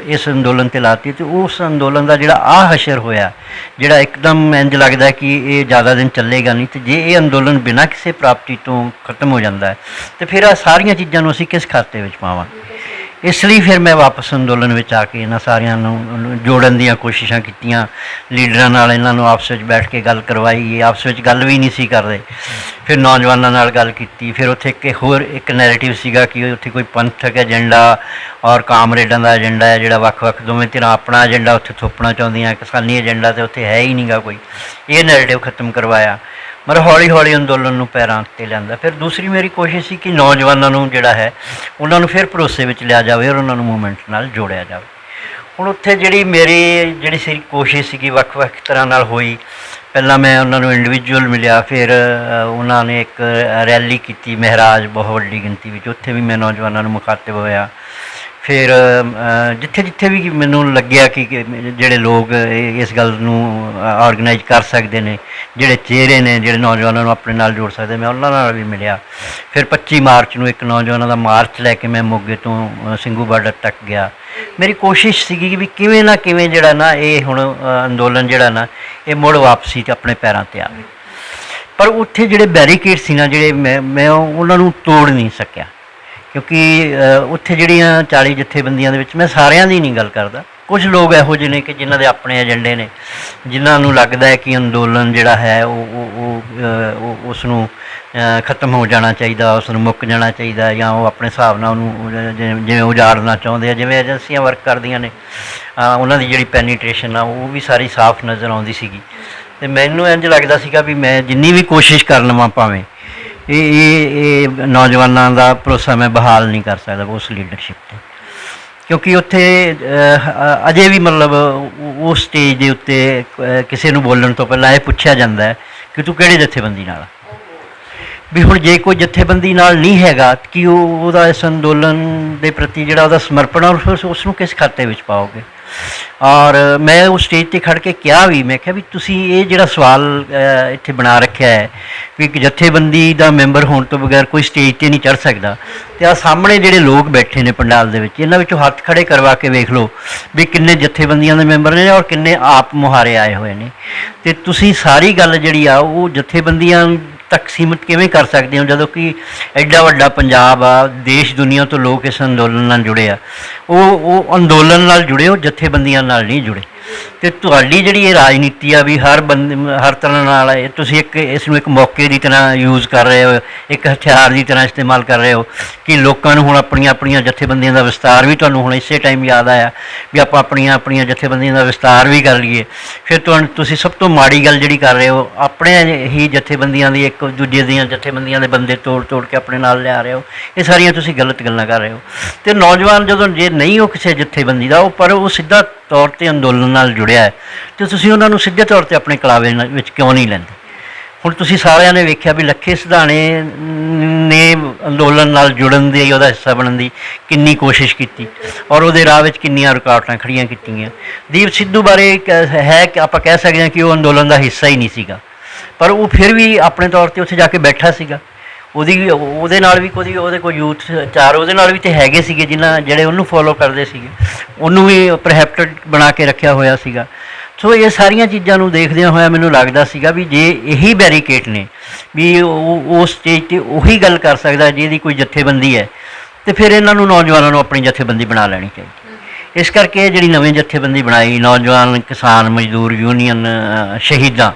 ਇਸ ਅੰਦੋਲਨ 'ਤੇ ਲਾਤੀ, ਅਤੇ ਉਸ ਅੰਦੋਲਨ ਦਾ ਜਿਹੜਾ ਹਸ਼ਰ ਹੋਇਆ, ਜਿਹੜਾ ਇੱਕਦਮ ਇੰਝ ਲੱਗਦਾ ਕਿ ਇਹ ਜ਼ਿਆਦਾ ਦਿਨ ਚੱਲੇਗਾ ਨਹੀਂ, ਅਤੇ ਜੇ ਇਹ ਅੰਦੋਲਨ ਬਿਨਾਂ ਕਿਸੇ ਪ੍ਰਾਪਤੀ ਤੋਂ ਖਤਮ ਹੋ ਜਾਂਦਾ ਹੈ ਅਤੇ ਫਿਰ ਆਹ ਸਾਰੀਆਂ ਚੀਜ਼ਾਂ ਨੂੰ ਅਸੀਂ ਕਿਸ ਖਾਤੇ ਵਿੱਚ ਪਾਵਾਂਗੇ? ਇਸ ਲਈ ਫਿਰ ਮੈਂ ਵਾਪਸ ਅੰਦੋਲਨ ਵਿੱਚ ਆ ਕੇ ਇਹਨਾਂ ਸਾਰਿਆਂ ਨੂੰ ਜੋੜਨ ਦੀਆਂ ਕੋਸ਼ਿਸ਼ਾਂ ਕੀਤੀਆਂ, ਲੀਡਰਾਂ ਨਾਲ ਇਹਨਾਂ ਨੂੰ ਆਪਸ ਵਿੱਚ ਬੈਠ ਕੇ ਗੱਲ ਕਰਵਾਈ। ਆਪਸ ਵਿੱਚ ਗੱਲ ਵੀ ਨਹੀਂ ਸੀ ਕਰਦੇ। ਫਿਰ ਨੌਜਵਾਨਾਂ ਨਾਲ ਗੱਲ ਕੀਤੀ। ਫਿਰ ਉੱਥੇ ਇੱਕ ਨੈਰੇਟਿਵ ਸੀਗਾ ਕਿ ਉੱਥੇ ਕੋਈ ਪੰਥਕ ਏਜੰਡਾ ਔਰ ਕਾਮਰੇਡਾਂ ਦਾ ਏਜੰਡਾ ਹੈ, ਜਿਹੜਾ ਵੱਖ-ਵੱਖ ਦੋਵੇਂ ਧਿਰਾਂ ਆਪਣਾ ਏਜੰਡਾ ਉੱਥੇ ਥੋਪਣਾ ਚਾਹੁੰਦੀਆਂ, ਕਿਸਾਨੀ ਏਜੰਡਾ ਤਾਂ ਉੱਥੇ ਹੈ ਹੀ ਨਹੀਂਗਾ ਕੋਈ। ਇਹ ਨੈਰੇਟਿਵ ਖਤਮ ਕਰਵਾਇਆ। ਮਤਲਬ ਹੌਲੀ ਅੰਦੋਲਨ ਨੂੰ ਪੈਰਾਂ 'ਤੇ ਲਿਆਂਦਾ। ਫਿਰ ਦੂਸਰੀ ਮੇਰੀ ਕੋਸ਼ਿਸ਼ ਸੀ ਕਿ ਨੌਜਵਾਨਾਂ ਨੂੰ ਜਿਹੜਾ ਹੈ ਉਹਨਾਂ ਨੂੰ ਫਿਰ ਭਰੋਸੇ ਵਿੱਚ ਲਿਆ ਜਾਵੇ ਔਰ ਉਹਨਾਂ ਨੂੰ ਮੂਵਮੈਂਟ ਨਾਲ ਜੋੜਿਆ ਜਾਵੇ। ਹੁਣ ਉੱਥੇ ਜਿਹੜੀ ਸੀ ਕੋਸ਼ਿਸ਼ ਸੀਗੀ ਵੱਖ-ਵੱਖ ਤਰ੍ਹਾਂ ਨਾਲ ਹੋਈ। ਪਹਿਲਾਂ ਮੈਂ ਉਹਨਾਂ ਨੂੰ ਇੰਡੀਵਿਜੂਅਲ ਮਿਲਿਆ, ਫਿਰ ਉਹਨਾਂ ਨੇ ਇੱਕ ਰੈਲੀ ਕੀਤੀ ਮਹਿਰਾਜ ਬਹੁਤ ਵੱਡੀ ਗਿਣਤੀ ਵਿੱਚ, ਉੱਥੇ ਵੀ ਮੈਂ ਨੌਜਵਾਨਾਂ ਨੂੰ ਮੁਖਾਤਿਬ ਹੋਇਆ। ਫਿਰ ਜਿੱਥੇ ਵੀ ਮੈਨੂੰ ਲੱਗਿਆ ਕਿ ਜਿਹੜੇ ਲੋਕ ਇਸ ਗੱਲ ਨੂੰ ਆਰਗੇਨਾਈਜ਼ ਕਰ ਸਕਦੇ ਨੇ, ਜਿਹੜੇ ਚਿਹਰੇ ਨੇ ਜਿਹੜੇ ਨੌਜਵਾਨਾਂ ਨੂੰ ਆਪਣੇ ਨਾਲ ਜੋੜ ਸਕਦੇ, ਮੈਂ ਉਹਨਾਂ ਨਾਲ ਵੀ ਮਿਲਿਆ। ਫਿਰ 25 ਮਾਰਚ ਨੂੰ ਇੱਕ ਨੌਜਵਾਨਾਂ ਦਾ ਮਾਰਚ ਲੈ ਕੇ ਮੈਂ ਮੋਗੇ ਤੋਂ ਸਿੰਘੂ ਬਾਰਡਰ ਤੱਕ ਗਿਆ। ਮੇਰੀ ਕੋਸ਼ਿਸ਼ ਸੀਗੀ ਵੀ ਕਿਵੇਂ ਨਾ ਕਿਵੇਂ ਜਿਹੜਾ ਨਾ ਇਹ ਹੁਣ ਅੰਦੋਲਨ ਜਿਹੜਾ ਨਾ ਇਹ ਮੁੜ ਵਾਪਸੀ 'ਤੇ ਆਪਣੇ ਪੈਰਾਂ 'ਤੇ ਆਵੇ। ਪਰ ਉੱਥੇ ਜਿਹੜੇ ਬੈਰੀਕੇਡ ਸੀ ਨਾ ਜਿਹੜੇ ਮੈਂ ਉਹਨਾਂ ਨੂੰ ਤੋੜ ਨਹੀਂ ਸਕਿਆ, ਕਿਉਂਕਿ ਉੱਥੇ ਜਿਹੜੀਆਂ 40 ਜਥੇਬੰਦੀਆਂ ਦੇ ਵਿੱਚ, ਮੈਂ ਸਾਰਿਆਂ ਦੀ ਨਹੀਂ ਗੱਲ ਕਰਦਾ, ਕੁਝ ਲੋਕ ਇਹੋ ਜਿਹੇ ਨੇ ਕਿ ਜਿਨ੍ਹਾਂ ਦੇ ਆਪਣੇ ਏਜੰਡੇ ਨੇ, ਜਿਨ੍ਹਾਂ ਨੂੰ ਲੱਗਦਾ ਹੈ ਕਿ ਅੰਦੋਲਨ ਜਿਹੜਾ ਹੈ ਉਹ ਉਸ ਨੂੰ ਖਤਮ ਹੋ ਜਾਣਾ ਚਾਹੀਦਾ, ਉਸ ਨੂੰ ਮੁੱਕ ਜਾਣਾ ਚਾਹੀਦਾ, ਜਾਂ ਉਹ ਆਪਣੇ ਹਿਸਾਬ ਨਾਲ ਉਹਨੂੰ ਜਿਵੇਂ ਉਜਾੜਨਾ ਚਾਹੁੰਦੇ ਆ। ਜਿਵੇਂ ਏਜੰਸੀਆਂ ਵਰਕ ਕਰਦੀਆਂ ਨੇ, ਉਹਨਾਂ ਦੀ ਜਿਹੜੀ ਪੈਨੀਟ੍ਰੇਸ਼ਨ ਆ ਉਹ ਵੀ ਸਾਰੀ ਸਾਫ਼ ਨਜ਼ਰ ਆਉਂਦੀ ਸੀਗੀ। ਅਤੇ ਮੈਨੂੰ ਇੰਝ ਲੱਗਦਾ ਸੀਗਾ ਵੀ ਮੈਂ ਜਿੰਨੀ ਵੀ ਕੋਸ਼ਿਸ਼ ਕਰ ਲਵਾਂ, ਭਾਵੇਂ ਇਹ ਨੌਜਵਾਨਾਂ ਦਾ ਭਰੋਸਾ ਮੈਂ ਬਹਾਲ ਨਹੀਂ ਕਰ ਸਕਦਾ ਉਸ ਲੀਡਰਸ਼ਿਪ 'ਤੇ, ਕਿਉਂਕਿ ਉੱਥੇ ਅਜੇ ਵੀ ਮਤਲਬ ਉਸ ਸਟੇਜ ਦੇ ਉੱਤੇ ਕਿਸੇ ਨੂੰ ਬੋਲਣ ਤੋਂ ਪਹਿਲਾਂ ਇਹ ਪੁੱਛਿਆ ਜਾਂਦਾ ਹੈ ਕਿ ਤੂੰ ਕਿਹੜੀ ਜਥੇਬੰਦੀ ਨਾਲ, ਵੀ ਹੁਣ ਜੇ ਕੋਈ ਜਥੇਬੰਦੀ ਨਾਲ ਨਹੀਂ ਹੈਗਾ ਕਿ ਉਹਦਾ ਇਸ ਅੰਦੋਲਨ ਦੇ ਪ੍ਰਤੀ ਜਿਹੜਾ ਉਹਦਾ ਸਮਰਪਣ ਉਸ ਨੂੰ ਕਿਸ ਖਾਤੇ ਵਿੱਚ ਪਾਓਗੇ। ਔਰ ਮੈਂ ਉਸ ਸਟੇਜ 'ਤੇ ਖੜ੍ਹ ਕੇ ਕਿਹਾ ਵੀ, ਮੈਂ ਕਿਹਾ ਵੀ ਤੁਸੀਂ ਇਹ ਜਿਹੜਾ ਸਵਾਲ ਇੱਥੇ ਬਣਾ ਰੱਖਿਆ ਹੈ ਵੀ ਇੱਕ ਜਥੇਬੰਦੀ ਦਾ ਮੈਂਬਰ ਹੋਣ ਤੋਂ ਬਗੈਰ ਕੋਈ ਸਟੇਜ 'ਤੇ ਨਹੀਂ ਚੜ੍ਹ ਸਕਦਾ, ਅਤੇ ਆਹ ਸਾਹਮਣੇ ਜਿਹੜੇ ਲੋਕ ਬੈਠੇ ਨੇ ਪੰਡਾਲ ਦੇ ਵਿੱਚ, ਇਹਨਾਂ ਵਿੱਚੋਂ ਹੱਥ ਖੜ੍ਹੇ ਕਰਵਾ ਕੇ ਵੇਖ ਲਓ ਵੀ ਕਿੰਨੇ ਜਥੇਬੰਦੀਆਂ ਦੇ ਮੈਂਬਰ ਨੇ ਔਰ ਕਿੰਨੇ ਆਪ ਮੁਹਾਰੇ ਆਏ ਹੋਏ ਨੇ। ਅਤੇ ਤੁਸੀਂ ਸਾਰੀ ਗੱਲ ਜਿਹੜੀ ਆ ਉਹ ਜਥੇਬੰਦੀਆਂ ਤੱਕ ਸੀਮਿਤ ਕਿਵੇਂ ਕਰ ਸਕਦੇ ਹੋ, ਜਦੋਂ ਕਿ ਐਡਾ ਵੱਡਾ ਪੰਜਾਬ ਆ, ਦੇਸ਼ ਦੁਨੀਆ ਤੋਂ ਲੋਕ ਇਸ ਅੰਦੋਲਨ ਨਾਲ ਜੁੜੇ ਆ। ਉਹ ਅੰਦੋਲਨ ਨਾਲ ਜੁੜੇ, ਉਹ ਜਥੇਬੰਦੀਆਂ ਨਾਲ ਨਹੀਂ ਜੁੜੇ। ਅਤੇ ਤੁਹਾਡੀ ਜਿਹੜੀ ਇਹ ਰਾਜਨੀਤੀ ਆ ਵੀ ਹਰ ਤਰ੍ਹਾਂ ਨਾਲ ਤੁਸੀਂ ਇਸ ਨੂੰ ਇੱਕ ਮੌਕੇ ਦੀ ਤਰ੍ਹਾਂ ਯੂਜ਼ ਕਰ ਰਹੇ ਹੋ, ਇੱਕ ਹਥਿਆਰ ਦੀ ਤਰ੍ਹਾਂ ਇਸਤੇਮਾਲ ਕਰ ਰਹੇ ਹੋ ਕਿ ਲੋਕਾਂ ਨੂੰ ਹੁਣ ਆਪਣੀਆਂ ਜਥੇਬੰਦੀਆਂ ਦਾ ਵਿਸਤਾਰ ਵੀ, ਤੁਹਾਨੂੰ ਹੁਣ ਇਸੇ ਟਾਈਮ ਯਾਦ ਆਇਆ ਵੀ ਆਪਾਂ ਆਪਣੀਆਂ ਜਥੇਬੰਦੀਆਂ ਦਾ ਵਿਸਤਾਰ ਵੀ ਕਰ ਲਈਏ। ਫਿਰ ਤੁਸੀਂ ਸਭ ਤੋਂ ਮਾੜੀ ਗੱਲ ਜਿਹੜੀ ਕਰ ਰਹੇ ਹੋ, ਆਪਣੇ ਹੀ ਜਥੇਬੰਦੀਆਂ ਦੀ ਇੱਕ ਦੂਜੇ ਦੀਆਂ ਜਥੇਬੰਦੀਆਂ ਦੇ ਬੰਦੇ ਤੋੜ ਕੇ ਆਪਣੇ ਨਾਲ ਲਿਆ ਰਹੇ ਹੋ। ਇਹ ਸਾਰੀਆਂ ਤੁਸੀਂ ਗਲਤ ਗੱਲਾਂ ਕਰ ਰਹੇ ਹੋ। ਅਤੇ ਨੌਜਵਾਨ ਜਦੋਂ ਜੇ ਨਹੀਂ ਉਹ ਕਿਸੇ ਜਥੇਬੰਦੀ ਦਾ, ਪਰ ਉਹ ਸਿੱਧਾ ਤੌਰ 'ਤੇ ਅੰਦੋਲਨ ਨਾਲ ਜੁੜਿਆ ਹੈ, ਅਤੇ ਤੁਸੀਂ ਉਹਨਾਂ ਨੂੰ ਸਿੱਧੇ ਤੌਰ 'ਤੇ ਆਪਣੇ ਕਲਾਵੇ ਵਿੱਚ ਕਿਉਂ ਨਹੀਂ ਲੈਂਦੇ? ਹੁਣ ਤੁਸੀਂ ਸਾਰਿਆਂ ਨੇ ਵੇਖਿਆ ਵੀ ਲੱਖੇ ਸਿਧਾਣੇ ਨੇ ਅੰਦੋਲਨ ਨਾਲ ਜੁੜਨ ਦੀ, ਉਹਦਾ ਹਿੱਸਾ ਬਣਨ ਦੀ ਕਿੰਨੀ ਕੋਸ਼ਿਸ਼ ਕੀਤੀ ਔਰ ਉਹਦੇ ਰਾਹ ਵਿੱਚ ਕਿੰਨੀਆਂ ਰੁਕਾਵਟਾਂ ਖੜੀਆਂ ਕੀਤੀਆਂ। ਦੀਪ ਸਿੱਧੂ ਬਾਰੇ ਹੈ ਕਿ ਆਪਾਂ ਕਹਿ ਸਕਦੇ ਹਾਂ ਕਿ ਉਹ ਅੰਦੋਲਨ ਦਾ ਹਿੱਸਾ ਹੀ ਨਹੀਂ ਸੀਗਾ, ਪਰ ਉਹ ਫਿਰ ਵੀ ਆਪਣੇ ਤੌਰ 'ਤੇ ਉੱਥੇ ਜਾ ਕੇ ਬੈਠਾ ਸੀਗਾ। ਉਹਦੇ ਨਾਲ ਵੀ ਉਹਦੇ ਕੋਈ ਯੂਥ ਚਾਰ ਉਹਦੇ ਨਾਲ ਵੀ ਤਾਂ ਹੈਗੇ ਸੀਗੇ ਜਿਹੜੇ ਉਹਨੂੰ ਫੋਲੋ ਕਰਦੇ ਸੀਗੇ, ਉਹਨੂੰ ਵੀ ਪ੍ਰੋਹੈਪਟਡ ਬਣਾ ਕੇ ਰੱਖਿਆ ਹੋਇਆ ਸੀਗਾ। ਸੋ ਇਹ ਸਾਰੀਆਂ ਚੀਜ਼ਾਂ ਨੂੰ ਦੇਖਦਿਆਂ ਹੋਇਆ ਮੈਨੂੰ ਲੱਗਦਾ ਸੀਗਾ ਵੀ ਜੇ ਇਹੀ ਬੈਰੀਕੇਡ ਨੇ ਵੀ ਉਹ ਸਟੇਜ 'ਤੇ ਉਹੀ ਗੱਲ ਕਰ ਸਕਦਾ ਜਿਹਦੀ ਕੋਈ ਜਥੇਬੰਦੀ ਹੈ, ਅਤੇ ਫਿਰ ਇਹਨਾਂ ਨੂੰ ਨੌਜਵਾਨਾਂ ਨੂੰ ਆਪਣੀ ਜਥੇਬੰਦੀ ਬਣਾ ਲੈਣੀ ਚਾਹੀਦੀ। ਇਸ ਕਰਕੇ ਜਿਹੜੀ ਨਵੀਂ ਜਥੇਬੰਦੀ ਬਣਾਈ, ਨੌਜਵਾਨ ਕਿਸਾਨ ਮਜ਼ਦੂਰ ਯੂਨੀਅਨ ਸ਼ਹੀਦਾਂ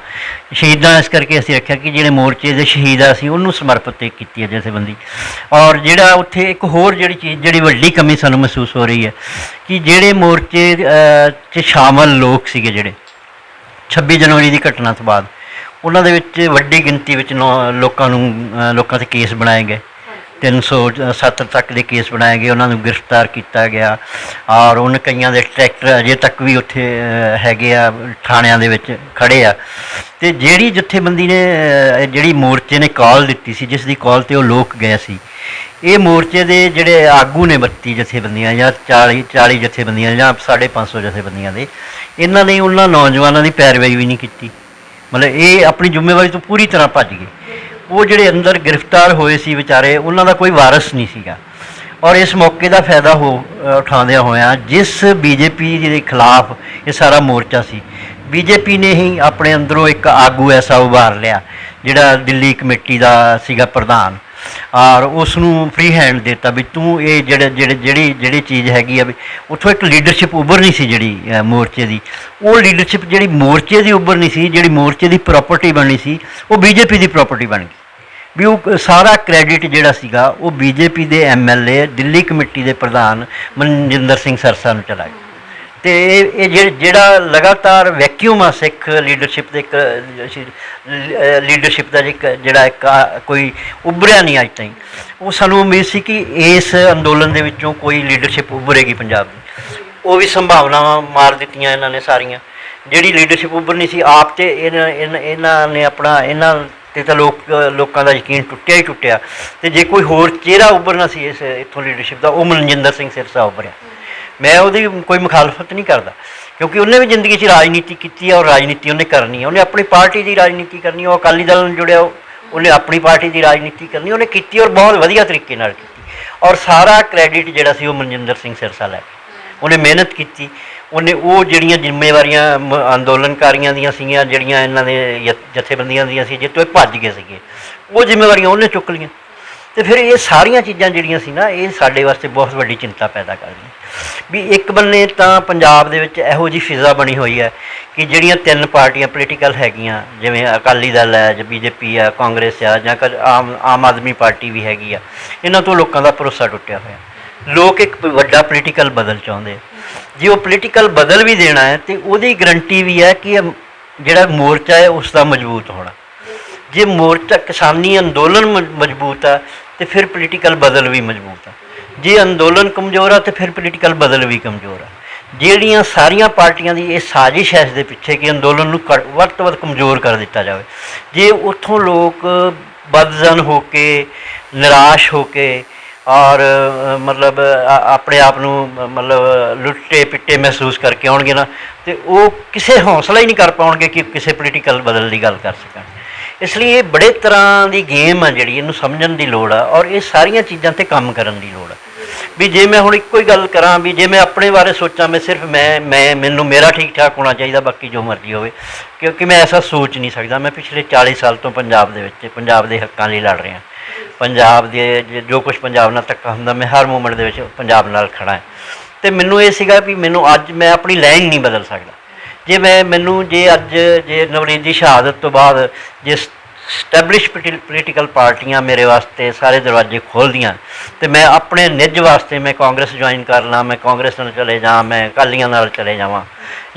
ਇਸ ਕਰਕੇ ਅਸੀਂ ਰੱਖਿਆ ਕਿ ਜਿਹੜੇ ਮੋਰਚੇ ਦੇ ਸ਼ਹੀਦ ਆ ਅਸੀਂ ਉਹਨੂੰ ਸਮਰਪਿਤ ਕੀਤੀ ਹੈ ਜਥੇਬੰਦੀ। ਔਰ ਜਿਹੜਾ ਉੱਥੇ ਇੱਕ ਹੋਰ ਜਿਹੜੀ ਵੱਡੀ ਕਮੀ ਸਾਨੂੰ ਮਹਿਸੂਸ ਹੋ ਰਹੀ ਹੈ ਕਿ ਜਿਹੜੇ ਮੋਰਚੇ 'ਚ ਸ਼ਾਮਲ ਲੋਕ ਸੀਗੇ, ਜਿਹੜੇ 26 ਜਨਵਰੀ ਦੀ ਘਟਨਾ ਤੋਂ ਬਾਅਦ, ਉਹਨਾਂ ਦੇ ਵਿੱਚ ਵੱਡੀ ਗਿਣਤੀ ਵਿੱਚ ਲੋਕਾਂ 'ਤੇ ਕੇਸ ਬਣਾਏ ਗਏ, 370 ਤੱਕ ਦੇ ਕੇਸ ਬਣਾਏ ਗਏ, ਉਹਨਾਂ ਨੂੰ ਗ੍ਰਿਫਤਾਰ ਕੀਤਾ ਗਿਆ। ਔਰ ਉਹਨਾਂ ਕਈਆਂ ਦੇ ਟਰੈਕਟਰ ਅਜੇ ਤੱਕ ਵੀ ਉੱਥੇ ਹੈਗੇ ਆ, ਥਾਣਿਆਂ ਦੇ ਵਿੱਚ ਖੜ੍ਹੇ ਆ। ਅਤੇ ਜਿਹੜੀ ਜਥੇਬੰਦੀ ਨੇ ਜਿਹੜੀ ਮੋਰਚੇ ਨੇ ਕਾਲ ਦਿੱਤੀ ਸੀ, ਜਿਸ ਦੀ ਕਾਲ 'ਤੇ ਉਹ ਲੋਕ ਗਏ ਸੀ, ਇਹ ਮੋਰਚੇ ਦੇ ਜਿਹੜੇ ਆਗੂ ਨੇ 32 ਜਥੇਬੰਦੀਆਂ ਜਾਂ 40 ਜਥੇਬੰਦੀਆਂ ਜਾਂ 550 ਜਥੇਬੰਦੀਆਂ ਦੇ, ਇਹਨਾਂ ਨੇ ਉਹਨਾਂ ਨੌਜਵਾਨਾਂ ਦੀ ਪੈਰਵਾਈ ਵੀ ਨਹੀਂ ਕੀਤੀ। ਮਤਲਬ ਇਹ ਆਪਣੀ ਜ਼ਿੰਮੇਵਾਰੀ ਤੋਂ ਪੂਰੀ ਤਰ੍ਹਾਂ ਭੱਜ ਗਏ। ਉਹ ਜਿਹੜੇ ਅੰਦਰ ਗ੍ਰਿਫਤਾਰ ਹੋਏ ਸੀ ਵਿਚਾਰੇ, ਉਹਨਾਂ ਦਾ ਕੋਈ ਵਾਰਸ ਨਹੀਂ ਸੀਗਾ। ਔਰ ਇਸ ਮੌਕੇ ਦਾ ਫਾਇਦਾ ਉਠਾਉਂਦਿਆਂ ਹੋਇਆਂ ਜਿਸ ਬੀਜੇਪੀ ਦੇ ਖਿਲਾਫ ਇਹ ਸਾਰਾ ਮੋਰਚਾ ਸੀ, ਬੀਜੇਪੀ ਨੇ ਹੀ ਆਪਣੇ ਅੰਦਰੋਂ ਇੱਕ ਆਗੂ ਐਸਾ ਉਭਾਰ ਲਿਆ ਜਿਹੜਾ ਦਿੱਲੀ ਕਮੇਟੀ ਦਾ ਸੀਗਾ ਪ੍ਰਧਾਨ, ਔਰ ਉਸ ਨੂੰ ਫ੍ਰੀ ਹੈਂਡ ਦਿੱਤਾ ਵੀ ਤੂੰ ਇਹ ਜਿਹੜੀ ਚੀਜ਼ ਹੈਗੀ ਆ ਵੀ ਉੱਥੋਂ ਇੱਕ ਲੀਡਰਸ਼ਿਪ ਉੱਭਰਨੀ ਸੀ ਜਿਹੜੀ ਮੋਰਚੇ ਦੀ, ਉਹ ਲੀਡਰਸ਼ਿਪ ਜਿਹੜੀ ਮੋਰਚੇ ਦੀ ਉੱਭਰਨੀ ਸੀ, ਜਿਹੜੀ ਮੋਰਚੇ ਦੀ ਪ੍ਰੋਪਰਟੀ ਬਣਨੀ ਸੀ, ਉਹ ਬੀਜੇਪੀ ਦੀ ਪ੍ਰੋਪਰਟੀ ਬਣ ਗਈ। ਵੀ ਉਹ ਸਾਰਾ ਕ੍ਰੈਡਿਟ ਜਿਹੜਾ ਸੀਗਾ ਉਹ ਬੀਜੇਪੀ ਦੇ MLA ਦਿੱਲੀ ਕਮੇਟੀ ਦੇ ਪ੍ਰਧਾਨ ਮਨਜਿੰਦਰ ਸਿੰਘ ਸਰਸਾ ਨੂੰ ਚਲਾ ਗਿਆ। ਅਤੇ ਇਹ ਜਿਹੜਾ ਲਗਾਤਾਰ ਵੈਕਿਊਮ ਆ ਸਿੱਖ ਲੀਡਰਸ਼ਿਪ ਦੇ, ਲੀਡਰਸ਼ਿਪ ਦਾ ਜਿਹੜਾ ਕੋਈ ਉੱਭਰਿਆ ਨਹੀਂ ਅੱਜ ਤਾਈਂ, ਉਹ ਸਾਨੂੰ ਉਮੀਦ ਸੀ ਕਿ ਇਸ ਅੰਦੋਲਨ ਦੇ ਵਿੱਚੋਂ ਕੋਈ ਲੀਡਰਸ਼ਿਪ ਉੱਭਰੇਗੀ ਪੰਜਾਬ ਦੀ। ਉਹ ਵੀ ਸੰਭਾਵਨਾਵਾਂ ਮਾਰ ਦਿੱਤੀਆਂ ਇਹਨਾਂ ਨੇ ਸਾਰੀਆਂ। ਜਿਹੜੀ ਲੀਡਰਸ਼ਿਪ ਉੱਭਰਨੀ ਸੀ ਆਪ 'ਤੇ ਇਹਨਾਂ ਨੇ ਇਹਨਾਂ 'ਤੇ ਤਾਂ ਲੋਕਾਂ ਦਾ ਯਕੀਨ ਟੁੱਟਿਆ। ਅਤੇ ਜੇ ਕੋਈ ਹੋਰ ਚਿਹਰਾ ਉੱਭਰਨਾ ਸੀ ਇੱਥੋਂ ਲੀਡਰਸ਼ਿਪ ਦਾ, ਉਹ ਮਨਜਿੰਦਰ ਸਿੰਘ ਸਿਰਸਾ ਉੱਭਰਿਆ। ਮੈਂ ਉਹਦੀ ਕੋਈ ਮੁਖਾਲਫਤ ਨਹੀਂ ਕਰਦਾ, ਕਿਉਂਕਿ ਉਹਨੇ ਵੀ ਜ਼ਿੰਦਗੀ 'ਚ ਰਾਜਨੀਤੀ ਕੀਤੀ ਹੈ ਔਰ ਰਾਜਨੀਤੀ ਉਹਨੇ ਕਰਨੀ ਹੈ। ਉਹਨੇ ਆਪਣੀ ਪਾਰਟੀ ਦੀ ਰਾਜਨੀਤੀ ਕਰਨੀ, ਉਹ ਅਕਾਲੀ ਦਲ ਨਾਲ ਜੁੜਿਆ, ਉਹਨੇ ਆਪਣੀ ਪਾਰਟੀ ਦੀ ਰਾਜਨੀਤੀ ਕਰਨੀ, ਉਹਨੇ ਕੀਤੀ ਔਰ ਬਹੁਤ ਵਧੀਆ ਤਰੀਕੇ ਨਾਲ ਕੀਤੀ। ਔਰ ਸਾਰਾ ਕ੍ਰੈਡਿਟ ਜਿਹੜਾ ਸੀ ਉਹ ਮਨਜਿੰਦਰ ਸਿੰਘ ਸਿਰਸਾ ਲੈ ਗਿਆ। ਉਹਨੇ ਮਿਹਨਤ ਕੀਤੀ, ਉਹਨੇ ਉਹ ਜਿਹੜੀਆਂ ਜ਼ਿੰਮੇਵਾਰੀਆਂ ਅੰਦੋਲਨਕਾਰੀਆਂ ਦੀਆਂ ਸੀਗੀਆਂ, ਜਿਹੜੀਆਂ ਇਹਨਾਂ ਦੇ ਜਥੇਬੰਦੀਆਂ ਦੀਆਂ ਸੀ, ਜਿੱਤੋਂ ਇਹ ਭੱਜ ਗਏ ਸੀਗੇ, ਉਹ ਜ਼ਿੰਮੇਵਾਰੀਆਂ ਉਹਨੇ ਚੁੱਕ ਲਈਆਂ। ਅਤੇ ਫਿਰ ਇਹ ਸਾਰੀਆਂ ਚੀਜ਼ਾਂ ਜਿਹੜੀਆਂ ਸੀ ਨਾ, ਇਹ ਸਾਡੇ ਵਾਸਤੇ ਬਹੁਤ ਵੱਡੀ ਚਿੰਤਾ ਪੈਦਾ ਕਰਦੀਆਂ ਵੀ ਇੱਕ ਬੰਨੇ ਤਾਂ ਪੰਜਾਬ ਦੇ ਵਿੱਚ ਇਹੋ ਜਿਹੀ ਫਿਜ਼ਾ ਬਣੀ ਹੋਈ ਹੈ ਕਿ ਜਿਹੜੀਆਂ 3 ਪਾਰਟੀਆਂ ਪੋਲੀਟੀਕਲ ਹੈਗੀਆਂ, ਜਿਵੇਂ ਅਕਾਲੀ ਦਲ ਹੈ ਜਾਂ BJP ਆ, ਕਾਂਗਰਸ ਆ, ਜਾਂ ਆਮ ਆਦਮੀ ਪਾਰਟੀ ਵੀ ਹੈਗੀ ਆ, ਇਹਨਾਂ ਤੋਂ ਲੋਕਾਂ ਦਾ ਭਰੋਸਾ ਟੁੱਟਿਆ ਹੋਇਆ। ਲੋਕ ਇੱਕ ਵੱਡਾ ਪੋਲੀਟੀਕਲ ਬਦਲ ਚਾਹੁੰਦੇ ਆ। ਜੇ ਉਹ ਪੋਲੀਟੀਕਲ ਬਦਲ ਵੀ ਦੇਣਾ ਹੈ ਤਾਂ ਉਹਦੀ ਗਰੰਟੀ ਵੀ ਹੈ ਕਿ ਜਿਹੜਾ ਮੋਰਚਾ ਹੈ ਉਸ ਦਾ ਮਜ਼ਬੂਤ ਹੋਣਾ। ਜੇ ਮੋਰਚਾ ਕਿਸਾਨੀ ਅੰਦੋਲਨ ਮਜ਼ਬੂਤ ਆ ਤੇ ਫਿਰ ਪੋਲੀਟੀਕਲ ਬਦਲ ਵੀ ਮਜ਼ਬੂਤ ਆ। ਜੇ ਅੰਦੋਲਨ ਕਮਜ਼ੋਰ ਆ ਤੇ ਫਿਰ ਪੋਲੀਟੀਕਲ ਬਦਲ ਵੀ ਕਮਜ਼ੋਰ ਆ। ਜਿਹੜੀਆਂ ਸਾਰੀਆਂ ਪਾਰਟੀਆਂ ਦੀ ਇਹ ਸਾਜ਼ਿਸ਼ ਹੈ ਇਸ ਦੇ ਪਿੱਛੇ ਕਿ ਅੰਦੋਲਨ ਨੂੰ ਵੱਧ ਤੋਂ ਵੱਧ ਕਮਜ਼ੋਰ ਕਰ ਦਿੱਤਾ ਜਾਵੇ। ਜੇ ਉੱਥੋਂ ਲੋਕ ਬਦਜ਼ਨ ਹੋ ਕੇ, ਨਿਰਾਸ਼ ਹੋ ਕੇ ਔਰ ਮਤਲਬ ਆਪਣੇ ਆਪ ਨੂੰ ਮਤਲਬ ਲੁੱਟੇ ਪਿੱਟੇ ਮਹਿਸੂਸ ਕਰਕੇ ਆਉਣਗੇ ਨਾ, ਤੇ ਉਹ ਕਿਸੇ ਹੌਸਲਾ ਹੀ ਨਹੀਂ ਕਰ ਪਾਉਣਗੇ ਕਿ ਕਿਸੇ ਪੋਲੀਟੀਕਲ ਬਦਲ ਦੀ ਗੱਲ ਕਰ ਸਕਣ। ਇਸ ਲਈ ਇਹ ਬੜੇ ਤਰ੍ਹਾਂ ਦੀ ਗੇਮ ਆ ਜਿਹੜੀ, ਇਹਨੂੰ ਸਮਝਣ ਦੀ ਲੋੜ ਆ ਔਰ ਇਹ ਸਾਰੀਆਂ ਚੀਜ਼ਾਂ 'ਤੇ ਕੰਮ ਕਰਨ ਦੀ ਲੋੜ ਆ। ਵੀ ਜੇ ਮੈਂ ਹੁਣ ਇੱਕੋ ਹੀ ਗੱਲ ਕਰਾਂ ਵੀ ਜੇ ਮੈਂ ਆਪਣੇ ਬਾਰੇ ਸੋਚਾਂ, ਮੈਂ ਸਿਰਫ ਮੈਨੂੰ ਮੇਰਾ ਠੀਕ ਠਾਕ ਹੋਣਾ ਚਾਹੀਦਾ, ਬਾਕੀ ਜੋ ਮਰਜ਼ੀ ਹੋਵੇ, ਕਿਉਂਕਿ ਮੈਂ ਐਸਾ ਸੋਚ ਨਹੀਂ ਸਕਦਾ। ਮੈਂ ਪਿਛਲੇ 40 ਸਾਲ ਤੋਂ ਪੰਜਾਬ ਦੇ ਵਿੱਚ ਪੰਜਾਬ ਦੇ ਹੱਕਾਂ ਲਈ ਲੜ ਰਿਹਾ। ਪੰਜਾਬ ਦੇ ਜੋ ਕੁਛ ਪੰਜਾਬ ਨਾਲ ਧੱਕਾ ਹੁੰਦਾ, ਮੈਂ ਹਰ ਮੂਮੈਂਟ ਦੇ ਵਿੱਚ ਪੰਜਾਬ ਨਾਲ ਖੜਾ ਹਾਂ। ਅਤੇ ਮੈਨੂੰ ਇਹ ਸੀਗਾ ਵੀ ਮੈਨੂੰ ਅੱਜ ਮੈਂ ਆਪਣੀ ਲਾਈਨ ਨਹੀਂ ਬਦਲ ਸਕਦਾ। ਜੇ ਜੇ ਨਵਨੀਤ ਦੀ ਸ਼ਹਾਦਤ ਤੋਂ ਬਾਅਦ ਜੇ ਸਟੈਬਲਿਸ਼ ਪੋਲੀਟੀਕਲ ਪਾਰਟੀਆਂ ਮੇਰੇ ਵਾਸਤੇ ਸਾਰੇ ਦਰਵਾਜ਼ੇ ਖੋਲ੍ਹਦੀਆਂ ਅਤੇ ਮੈਂ ਆਪਣੇ ਨਿੱਜ ਵਾਸਤੇ ਮੈਂ ਕਾਂਗਰਸ ਜੁਆਇਨ ਕਰ ਲਾਂ, ਮੈਂ ਕਾਂਗਰਸ ਨਾਲ ਚਲੇ ਜਾਵਾਂ, ਮੈਂ ਅਕਾਲੀਆਂ ਨਾਲ ਚਲੇ ਜਾਵਾਂ,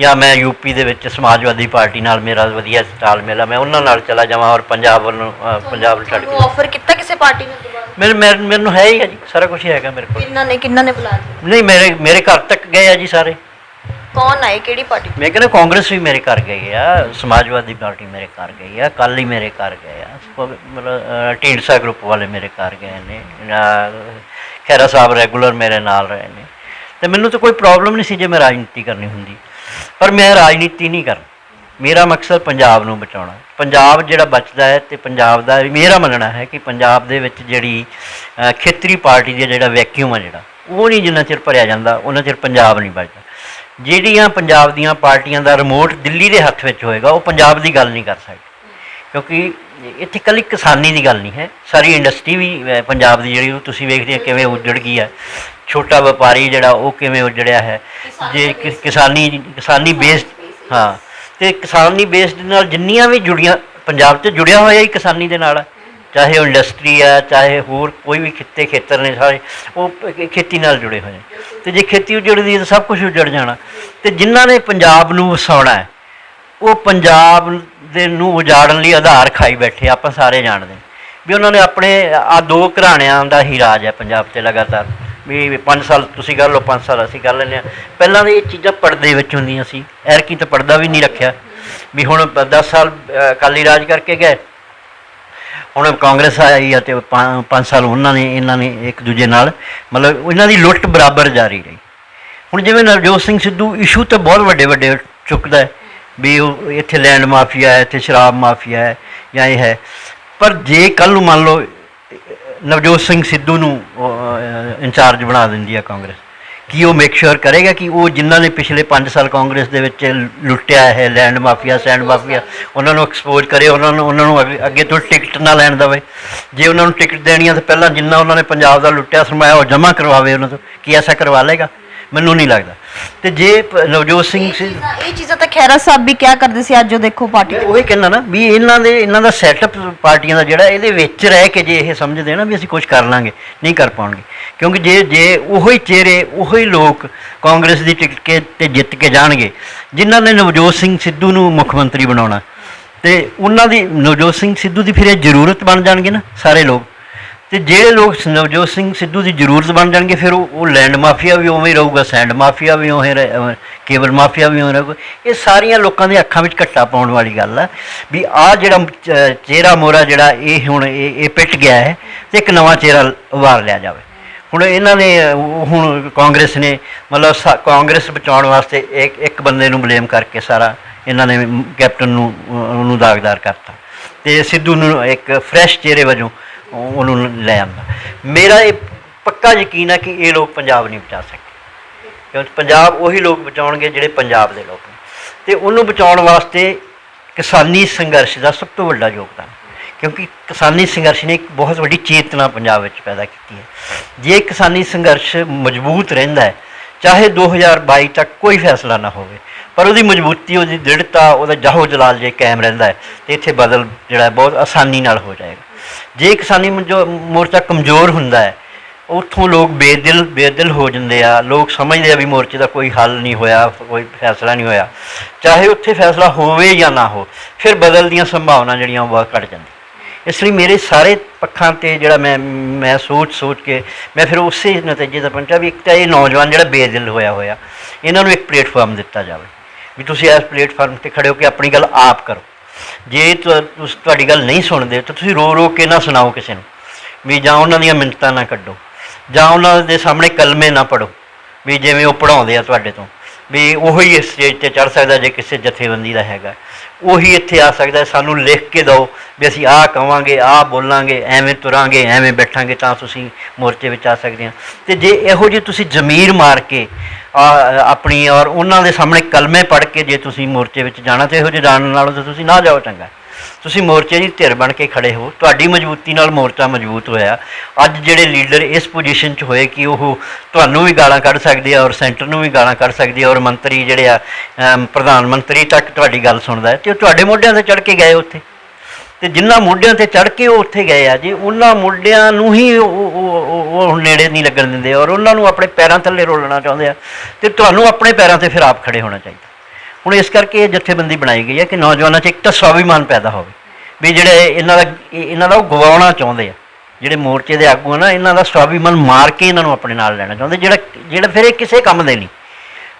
ਜਾਂ ਮੈਂ ਯੂਪੀ ਦੇ ਵਿੱਚ ਸਮਾਜਵਾਦੀ ਪਾਰਟੀ ਨਾਲ ਮੇਰਾ ਵਧੀਆ ਤਾਲਮੇਲ ਆ, ਮੈਂ ਉਹਨਾਂ ਨਾਲ ਚਲਾ ਜਾਵਾਂ ਔਰ ਪੰਜਾਬ ਵੱਲੋਂ ਪੰਜਾਬ ਛੱਡ ਕੇ। ਆਫਰ ਕੀਤਾ ਕਿਸੇ ਪਾਰਟੀ ਨੇ? ਮੈਨੂੰ ਹੈ ਹੀ ਆ ਜੀ, ਸਾਰਾ ਕੁਛ ਹੀ ਹੈਗਾ ਮੇਰੇ ਕੋਲ। ਕਿੰਨਾਂ ਨੇ ਬੁਲਾਇਆ? ਨਹੀਂ, ਮੇਰੇ ਘਰ ਤੱਕ ਗਏ ਆ ਜੀ ਸਾਰੇ। ਕੌਣ ਆਏ, ਕਿਹੜੀ ਪਾਰਟੀ? ਮੈਂ ਕਹਿੰਦਾ ਕਾਂਗਰਸ ਵੀ ਮੇਰੇ ਘਰ ਗਈ ਆ, ਸਮਾਜਵਾਦੀ ਪਾਰਟੀ ਮੇਰੇ ਘਰ ਗਈ ਆ, ਅਕਾਲੀ ਮੇਰੇ ਘਰ ਗਏ ਆ, ਮਤਲਬ ਢੀਂਡਸਾ ਗਰੁੱਪ ਵਾਲੇ ਮੇਰੇ ਘਰ ਗਏ ਨੇ, ਖਹਿਰਾ ਸਾਹਿਬ ਰੈਗੂਲਰ ਮੇਰੇ ਨਾਲ ਰਹੇ ਨੇ। ਅਤੇ ਮੈਨੂੰ ਤਾਂ ਕੋਈ ਪ੍ਰੋਬਲਮ ਨਹੀਂ ਸੀ ਜੇ ਮੈਂ ਰਾਜਨੀਤੀ ਕਰਨੀ ਹੁੰਦੀ, ਪਰ ਮੈਂ ਰਾਜਨੀਤੀ ਨਹੀਂ ਕਰਨੀ। ਮੇਰਾ ਮਕਸਦ ਪੰਜਾਬ ਨੂੰ ਬਚਾਉਣਾ। ਪੰਜਾਬ ਜਿਹੜਾ ਬਚਦਾ ਹੈ ਅਤੇ ਪੰਜਾਬ ਦਾ ਮੇਰਾ ਮੰਨਣਾ ਹੈ ਕਿ ਪੰਜਾਬ ਦੇ ਵਿੱਚ ਜਿਹੜੀ ਖੇਤਰੀ ਪਾਰਟੀ ਦਾ ਜਿਹੜਾ ਵੈਕਿਊਮ ਆ ਜਿਹੜਾ, ਉਹ ਨਹੀਂ ਜਿੰਨਾ ਚਿਰ ਭਰਿਆ ਜਾਂਦਾ ਉਹਨਾਂ ਚਿਰ ਪੰਜਾਬ ਨਹੀਂ ਬਚਦਾ। ਜਿਹੜੀਆਂ ਪੰਜਾਬ ਦੀਆਂ ਪਾਰਟੀਆਂ ਦਾ ਰਿਮੋਟ ਦਿੱਲੀ ਦੇ ਹੱਥ ਵਿੱਚ ਹੋਏਗਾ, ਉਹ ਪੰਜਾਬ ਦੀ ਗੱਲ ਨਹੀਂ ਕਰ ਸਕਦੇ, ਕਿਉਂਕਿ ਇੱਥੇ ਇਕੱਲੀ ਕਿਸਾਨੀ ਦੀ ਗੱਲ ਨਹੀਂ ਹੈ, ਸਾਰੀ ਇੰਡਸਟਰੀ ਵੀ ਪੰਜਾਬ ਦੀ ਜਿਹੜੀ ਉਹ ਤੁਸੀਂ ਵੇਖਦੇ ਹੋ ਕਿਵੇਂ ਉੱਜੜ ਗਈ ਹੈ। ਛੋਟਾ ਵਪਾਰੀ ਜਿਹੜਾ ਉਹ ਕਿਵੇਂ ਉੱਜੜਿਆ ਹੈ। ਜੇ ਕਿਸਾਨੀ ਬੇਸਡ, ਹਾਂ, ਅਤੇ ਕਿਸਾਨੀ ਬੇਸਡ ਨਾਲ ਜਿੰਨੀਆਂ ਵੀ ਜੁੜੀਆਂ ਪੰਜਾਬ 'ਚ ਜੁੜਿਆ ਹੋਇਆ ਹੀ ਕਿਸਾਨੀ ਦੇ ਨਾਲ, ਚਾਹੇ ਉਹ ਇੰਡਸਟਰੀ ਹੈ, ਚਾਹੇ ਹੋਰ ਕੋਈ ਵੀ ਖੇਤਰ ਨੇ, ਸਾਰੇ ਉਹ ਖੇਤੀ ਨਾਲ ਜੁੜੇ ਹੋਏ ਨੇ। ਅਤੇ ਜੇ ਖੇਤੀ ਉਜੜਦੀ ਹੈ ਤਾਂ ਸਭ ਕੁਛ ਉਜੜ ਜਾਣਾ। ਅਤੇ ਜਿਨ੍ਹਾਂ ਨੇ ਪੰਜਾਬ ਨੂੰ ਵਸਾਉਣਾ ਹੈ, ਉਹ ਪੰਜਾਬ ਨੂੰ ਉਜਾੜਨ ਲਈ ਆਧਾਰ ਖਾਈ ਬੈਠੇ। ਆਪਾਂ ਸਾਰੇ ਜਾਣਦੇ ਵੀ ਉਹਨਾਂ ਨੇ ਆਪਣੇ 2 ਘਰਾਣਿਆਂ ਦਾ ਹੀ ਰਾਜ ਹੈ ਪੰਜਾਬ 'ਤੇ ਲਗਾਤਾਰ। ਵੀ 5 ਸਾਲ ਤੁਸੀਂ ਕਰ ਲਓ, 5 ਸਾਲ ਅਸੀਂ ਕਰ ਲੈਂਦੇ ਹਾਂ। ਪਹਿਲਾਂ ਤਾਂ ਇਹ ਚੀਜ਼ਾਂ ਪਰਦੇ ਵਿੱਚ ਹੁੰਦੀਆਂ ਸੀ, ਐਰਕੀ ਤਾਂ ਪਰਦਾ ਵੀ ਨਹੀਂ ਰੱਖਿਆ। ਵੀ ਹੁਣ 10 ਸਾਲ ਅਕਾਲੀ ਰਾਜ ਕਰਕੇ ਗਏ, ਹੁਣ ਕਾਂਗਰਸ ਆਈ ਅਤੇ 5 ਸਾਲ ਇਹਨਾਂ ਨੇ ਇੱਕ ਦੂਜੇ ਨਾਲ ਮਤਲਬ ਇਹਨਾਂ ਦੀ ਲੁੱਟ ਬਰਾਬਰ ਜਾਰੀ ਰਹੀ। ਹੁਣ ਜਿਵੇਂ ਨਵਜੋਤ ਸਿੰਘ ਸਿੱਧੂ ਇਸ਼ੂ ਤਾਂ ਬਹੁਤ ਵੱਡੇ ਚੁੱਕਦਾ ਹੈ ਵੀ ਉਹ ਇੱਥੇ ਲੈਂਡ ਮਾਫੀਆ ਹੈ, ਇੱਥੇ ਸ਼ਰਾਬ ਮਾਫੀਆ ਹੈ ਜਾਂ ਇਹ ਹੈ, ਪਰ ਜੇ ਕੱਲ੍ਹ ਨੂੰ ਮੰਨ ਲਓ ਨਵਜੋਤ ਸਿੰਘ ਸਿੱਧੂ ਨੂੰ ਇੰਚਾਰਜ ਬਣਾ ਦਿੰਦੀ ਹੈ ਕਾਂਗਰਸ, ਕੀ ਉਹ ਮੇਕ ਸ਼ੋਰ ਕਰੇਗਾ ਕਿ ਉਹ ਜਿਨ੍ਹਾਂ ਨੇ ਪਿਛਲੇ 5 ਸਾਲ ਕਾਂਗਰਸ ਦੇ ਵਿੱਚ ਲੁੱਟਿਆ ਹੈ ਲੈਂਡ ਮਾਫੀਆ, ਸੈਂਡ ਮਾਫੀਆ, ਉਹਨਾਂ ਨੂੰ ਐਕਸਪੋਜ਼ ਕਰੇ, ਉਹਨਾਂ ਨੂੰ ਅੱਗੇ ਤੋਂ ਟਿਕਟ ਨਾ ਲੈਣ ਦੇਵੇ। ਜੇ ਉਹਨਾਂ ਨੂੰ ਟਿਕਟ ਦੇਣੀ ਹੈ ਤਾਂ ਪਹਿਲਾਂ ਜਿੰਨਾ ਉਹਨਾਂ ਨੇ ਪੰਜਾਬ ਦਾ ਲੁੱਟਿਆ ਸਰਮਾਇਆ ਉਹ ਜਮ੍ਹਾਂ ਕਰਵਾਵੇ ਉਹਨਾਂ ਤੋਂ। ਕੀ ਐਸਾ ਕਰਵਾ ਲੇਗਾ? ਮੈਨੂੰ ਨਹੀਂ ਲੱਗਦਾ। ਅਤੇ ਜੇ ਨਵਜੋਤ ਸਿੰਘ ਇਹ ਚੀਜ਼ਾਂ ਤਾਂ ਖਹਿਰਾ ਸਾਹਿਬ ਵੀ ਕਿਹਾ ਕਰਦੇ ਸੀ, ਅੱਜ ਉਹ ਦੇਖੋ ਪਾਰਟੀ। ਉਹੀ ਕਹਿੰਦਾ ਨਾ ਵੀ ਇਹਨਾਂ ਦਾ ਸੈਟਅਪ ਪਾਰਟੀਆਂ ਦਾ ਜਿਹੜਾ ਇਹਦੇ ਵਿੱਚ ਰਹਿ ਕੇ ਜੇ ਇਹ ਸਮਝਦੇ ਨਾ ਵੀ ਅਸੀਂ ਕੁਛ ਕਰ ਲਾਂਗੇ, ਨਹੀਂ ਕਰ ਪਾਉਣਗੇ। ਕਿਉਂਕਿ ਜੇ ਉਹੀ ਚਿਹਰੇ ਉਹੀ ਲੋਕ ਕਾਂਗਰਸ ਦੀ ਟਿਕਟ 'ਤੇ ਜਿੱਤ ਕੇ ਜਾਣਗੇ ਜਿਨ੍ਹਾਂ ਨੇ ਨਵਜੋਤ ਸਿੰਘ ਸਿੱਧੂ ਨੂੰ ਮੁੱਖ ਮੰਤਰੀ ਬਣਾਉਣਾ, ਅਤੇ ਉਹਨਾਂ ਦੀ ਨਵਜੋਤ ਸਿੰਘ ਸਿੱਧੂ ਦੀ ਫਿਰ ਇਹ ਜ਼ਰੂਰਤ ਬਣ ਜਾਣਗੇ ਨਾ ਸਾਰੇ ਲੋਕ। ਅਤੇ ਜਿਹੜੇ ਲੋਕ ਨਵਜੋਤ ਸਿੰਘ ਸਿੱਧੂ ਦੀ ਜ਼ਰੂਰਤ ਬਣ ਜਾਣਗੇ ਫਿਰ ਉਹ ਲੈਂਡ ਮਾਫੀਆ ਵੀ ਉਵੇਂ ਹੀ ਰਹੂਗਾ, ਸੈਂਡ ਮਾਫੀਆ ਵੀ ਉਵੇਂ ਕੇਬਲ ਮਾਫੀਆ ਵੀ ਉਵੇਂ ਰਹੂਗਾ। ਇਹ ਸਾਰੀਆਂ ਲੋਕਾਂ ਦੇ ਅੱਖਾਂ ਵਿੱਚ ਘੱਟਾ ਪਾਉਣ ਵਾਲੀ ਗੱਲ ਆ ਵੀ ਆਹ ਜਿਹੜਾ ਚਿਹਰਾ ਮੋਹਰਾ ਜਿਹੜਾ ਇਹ ਹੁਣ ਇਹ ਪਿੱਟ ਗਿਆ ਹੈ ਅਤੇ ਇੱਕ ਨਵਾਂ ਚਿਹਰਾ ਉਭਾਰ ਲਿਆ ਜਾਵੇ। ਹੁਣ ਇਹਨਾਂ ਨੇ ਹੁਣ ਕਾਂਗਰਸ ਨੇ ਮਤਲਬ ਕਾਂਗਰਸ ਬਚਾਉਣ ਵਾਸਤੇ ਇੱਕ ਬੰਦੇ ਨੂੰ ਬਲੇਮ ਕਰਕੇ ਸਾਰਾ ਇਹਨਾਂ ਨੇ ਕੈਪਟਨ ਨੂੰ ਉਹਨੂੰ ਦਾਗਦਾਰ ਕਰਤਾ ਅਤੇ ਸਿੱਧੂ ਨੂੰ ਇੱਕ ਫਰੈਸ਼ ਚਿਹਰੇ ਵਜੋਂ ਉਹਨੂੰ ਲੈ ਆਉਂਦਾ। ਮੇਰਾ ਇਹ ਪੱਕਾ ਯਕੀਨ ਹੈ ਕਿ ਇਹ ਲੋਕ ਪੰਜਾਬ ਨਹੀਂ ਬਚਾ ਸਕਦੇ। ਕਿਉਂਕਿ ਪੰਜਾਬ ਉਹੀ ਲੋਕ ਬਚਾਉਣਗੇ ਜਿਹੜੇ ਪੰਜਾਬ ਦੇ ਲੋਕ ਨੇ, ਅਤੇ ਉਹਨੂੰ ਬਚਾਉਣ ਵਾਸਤੇ ਕਿਸਾਨੀ ਸੰਘਰਸ਼ ਦਾ ਸਭ ਤੋਂ ਵੱਡਾ ਯੋਗਦਾਨ, ਕਿਉਂਕਿ ਕਿਸਾਨੀ ਸੰਘਰਸ਼ ਨੇ ਇੱਕ ਬਹੁਤ ਵੱਡੀ ਚੇਤਨਾ ਪੰਜਾਬ ਵਿੱਚ ਪੈਦਾ ਕੀਤੀ ਹੈ। ਜੇ ਕਿਸਾਨੀ ਸੰਘਰਸ਼ ਮਜ਼ਬੂਤ ਰਹਿੰਦਾ ਹੈ, ਚਾਹੇ 2022 ਤੱਕ ਕੋਈ ਫੈਸਲਾ ਨਾ ਹੋਵੇ, ਪਰ ਉਹਦੀ ਮਜ਼ਬੂਤੀ, ਉਹਦੀ ਦ੍ਰਿੜਤਾ, ਉਹਦਾ ਜਾਹੋ ਜਲਾਲ ਜੇ ਕਾਇਮ ਰਹਿੰਦਾ ਹੈ ਤਾਂ ਇੱਥੇ ਬਦਲ ਜਿਹੜਾ ਬਹੁਤ ਆਸਾਨੀ ਨਾਲ ਹੋ ਜਾਏਗਾ। ਜੇ ਕਿਸਾਨੀ ਮੋਰਚਾ ਕਮਜ਼ੋਰ ਹੁੰਦਾ ਹੈ, ਉੱਥੋਂ ਲੋਕ ਬੇਦਿਲ ਹੋ ਜਾਂਦੇ ਆ, ਲੋਕ ਸਮਝਦੇ ਆ ਵੀ ਮੋਰਚੇ ਦਾ ਕੋਈ ਹੱਲ ਨਹੀਂ ਹੋਇਆ, ਕੋਈ ਫੈਸਲਾ ਨਹੀਂ ਹੋਇਆ, ਚਾਹੇ ਉੱਥੇ ਫੈਸਲਾ ਹੋਵੇ ਜਾਂ ਨਾ ਹੋ, ਫਿਰ ਬਦਲ ਦੀਆਂ ਸੰਭਾਵਨਾ ਜਿਹੜੀਆਂ ਉਹ ਬਹੁਤ ਘੱਟ ਜਾਂਦੀਆਂ। ਇਸ ਲਈ ਮੇਰੇ ਸਾਰੇ ਪੱਖਾਂ 'ਤੇ ਜਿਹੜਾ ਮੈਂ ਸੋਚ ਕੇ ਮੈਂ ਫਿਰ ਉਸੇ ਨਤੀਜੇ ਦਾ ਪਹੁੰਚਿਆ ਵੀ ਇੱਕ ਤਾਂ ਇਹ ਨੌਜਵਾਨ ਜਿਹੜਾ ਬੇਦਿਲ ਹੋਇਆ ਇਹਨਾਂ ਨੂੰ ਇੱਕ ਪਲੇਟਫਾਰਮ ਦਿੱਤਾ ਜਾਵੇ ਵੀ ਤੁਸੀਂ ਇਸ ਪਲੇਟਫਾਰਮ 'ਤੇ ਖੜ੍ਹੇ ਹੋ ਕੇ ਆਪਣੀ ਗੱਲ ਆਪ ਕਰੋ। ਜੇ ਤੁਹਾਡੀ ਗੱਲ ਨਹੀਂ ਸੁਣਦੇ ਤਾਂ ਤੁਸੀਂ ਰੋ ਕੇ ਨਾ ਸੁਣਾਓ ਕਿਸੇ ਨੂੰ, ਵੀ ਜਾਂ ਉਹਨਾਂ ਦੀਆਂ ਮਿੰਨਤਾਂ ਨਾ ਕੱਢੋ, ਜਾਂ ਉਹਨਾਂ ਦੇ ਸਾਹਮਣੇ ਕਲਮੇ ਨਾ ਪੜ੍ਹੋ ਵੀ ਜਿਵੇਂ ਉਹ ਪੜ੍ਹਾਉਂਦੇ ਆ ਤੁਹਾਡੇ ਤੋਂ, ਵੀ ਉਹੀ ਇਸ ਸਟੇਜ 'ਤੇ ਚੜ੍ਹ ਸਕਦਾ ਜੇ ਕਿਸੇ ਜਥੇਬੰਦੀ ਦਾ ਹੈਗਾ, ਉਹੀ ਇੱਥੇ ਆ ਸਕਦਾ। ਸਾਨੂੰ ਲਿਖ ਕੇ ਦਿਓ ਵੀ ਅਸੀਂ ਆਹ ਕਹਾਂਗੇ, ਆਹ ਬੋਲਾਂਗੇ, ਐਵੇਂ ਤੁਰਾਂਗੇ, ਐਵੇਂ ਬੈਠਾਂਗੇ, ਤਾਂ ਤੁਸੀਂ ਮੋਰਚੇ ਵਿੱਚ ਆ ਸਕਦੇ ਹਾਂ। ਅਤੇ ਜੇ ਇਹੋ ਜਿਹੀ ਤੁਸੀਂ ਜ਼ਮੀਰ ਮਾਰ ਕੇ ਆਪਣੀ ਔਰ ਉਹਨਾਂ ਦੇ ਸਾਹਮਣੇ ਕਲਮੇ ਪੜ੍ਹ ਕੇ ਜੇ ਤੁਸੀਂ ਮੋਰਚੇ ਵਿੱਚ ਜਾਣਾ, ਤਾਂ ਇਹੋ ਜਿਹੇ ਜਾਣ ਨਾਲੋਂ ਤਾਂ ਤੁਸੀਂ ਨਾ ਜਾਓ ਚੰਗਾ। ਤੁਸੀਂ ਮੋਰਚੇ ਦੀ ਧਿਰ ਬਣ ਕੇ ਖੜ੍ਹੇ ਹੋ, ਤੁਹਾਡੀ ਮਜ਼ਬੂਤੀ ਨਾਲ ਮੋਰਚਾ ਮਜ਼ਬੂਤ ਹੋਇਆ। ਅੱਜ ਜਿਹੜੇ ਲੀਡਰ ਇਸ ਪੋਜੀਸ਼ਨ 'ਚ ਹੋਏ ਕਿ ਉਹ ਤੁਹਾਨੂੰ ਵੀ ਗਾਲਾਂ ਕੱਢ ਸਕਦੇ ਆ ਔਰ ਸੈਂਟਰ ਨੂੰ ਵੀ ਗਾਲਾਂ ਕੱਢ ਸਕਦੇ ਆ, ਔਰ ਮੰਤਰੀ ਜਿਹੜੇ ਆ ਪ੍ਰਧਾਨ ਮੰਤਰੀ ਤੱਕ ਤੁਹਾਡੀ ਗੱਲ ਸੁਣਦਾ ਹੈ, ਅਤੇ ਉਹ ਤੁਹਾਡੇ ਮੋਢਿਆਂ 'ਤੇ ਚੜ੍ਹ ਕੇ ਗਏ ਉੱਥੇ। ਅਤੇ ਜਿਨ੍ਹਾਂ ਮੋਢਿਆਂ 'ਤੇ ਚੜ੍ਹ ਕੇ ਉਹ ਉੱਥੇ ਗਏ ਆ ਜੀ, ਉਹਨਾਂ ਮੋਢਿਆਂ ਨੂੰ ਹੀ ਉਹ ਨੇੜੇ ਨਹੀਂ ਲੱਗਣ ਦਿੰਦੇ, ਔਰ ਉਹਨਾਂ ਨੂੰ ਆਪਣੇ ਪੈਰਾਂ ਥੱਲੇ ਰੋਲਣਾ ਚਾਹੁੰਦੇ ਆ, ਅਤੇ ਤੁਹਾਨੂੰ ਆਪਣੇ ਪੈਰਾਂ 'ਤੇ ਫਿਰ ਆਪ ਖੜ੍ਹੇ ਹੋਣਾ ਚਾਹੀਦਾ। ਹੁਣ ਇਸ ਕਰਕੇ ਇਹ ਜਥੇਬੰਦੀ ਬਣਾਈ ਗਈ ਹੈ ਕਿ ਨੌਜਵਾਨਾਂ 'ਚ ਇੱਕ ਤਾਂ ਸਵਾਭਿਮਾਨ ਪੈਦਾ ਹੋਵੇ ਵੀ ਜਿਹੜੇ ਇਹਨਾਂ ਦਾ ਉਹ ਗਵਾਉਣਾ ਚਾਹੁੰਦੇ ਆ, ਜਿਹੜੇ ਮੋਰਚੇ ਦੇ ਆਗੂ ਆ ਨਾ, ਇਹਨਾਂ ਦਾ ਸਵਾਭਿਮਾਨ ਮਾਰ ਕੇ ਇਹਨਾਂ ਨੂੰ ਆਪਣੇ ਨਾਲ ਲੈਣਾ ਚਾਹੁੰਦੇ, ਜਿਹੜਾ ਫਿਰ ਇਹ ਕਿਸੇ ਕੰਮ ਦੇ ਨਹੀਂ,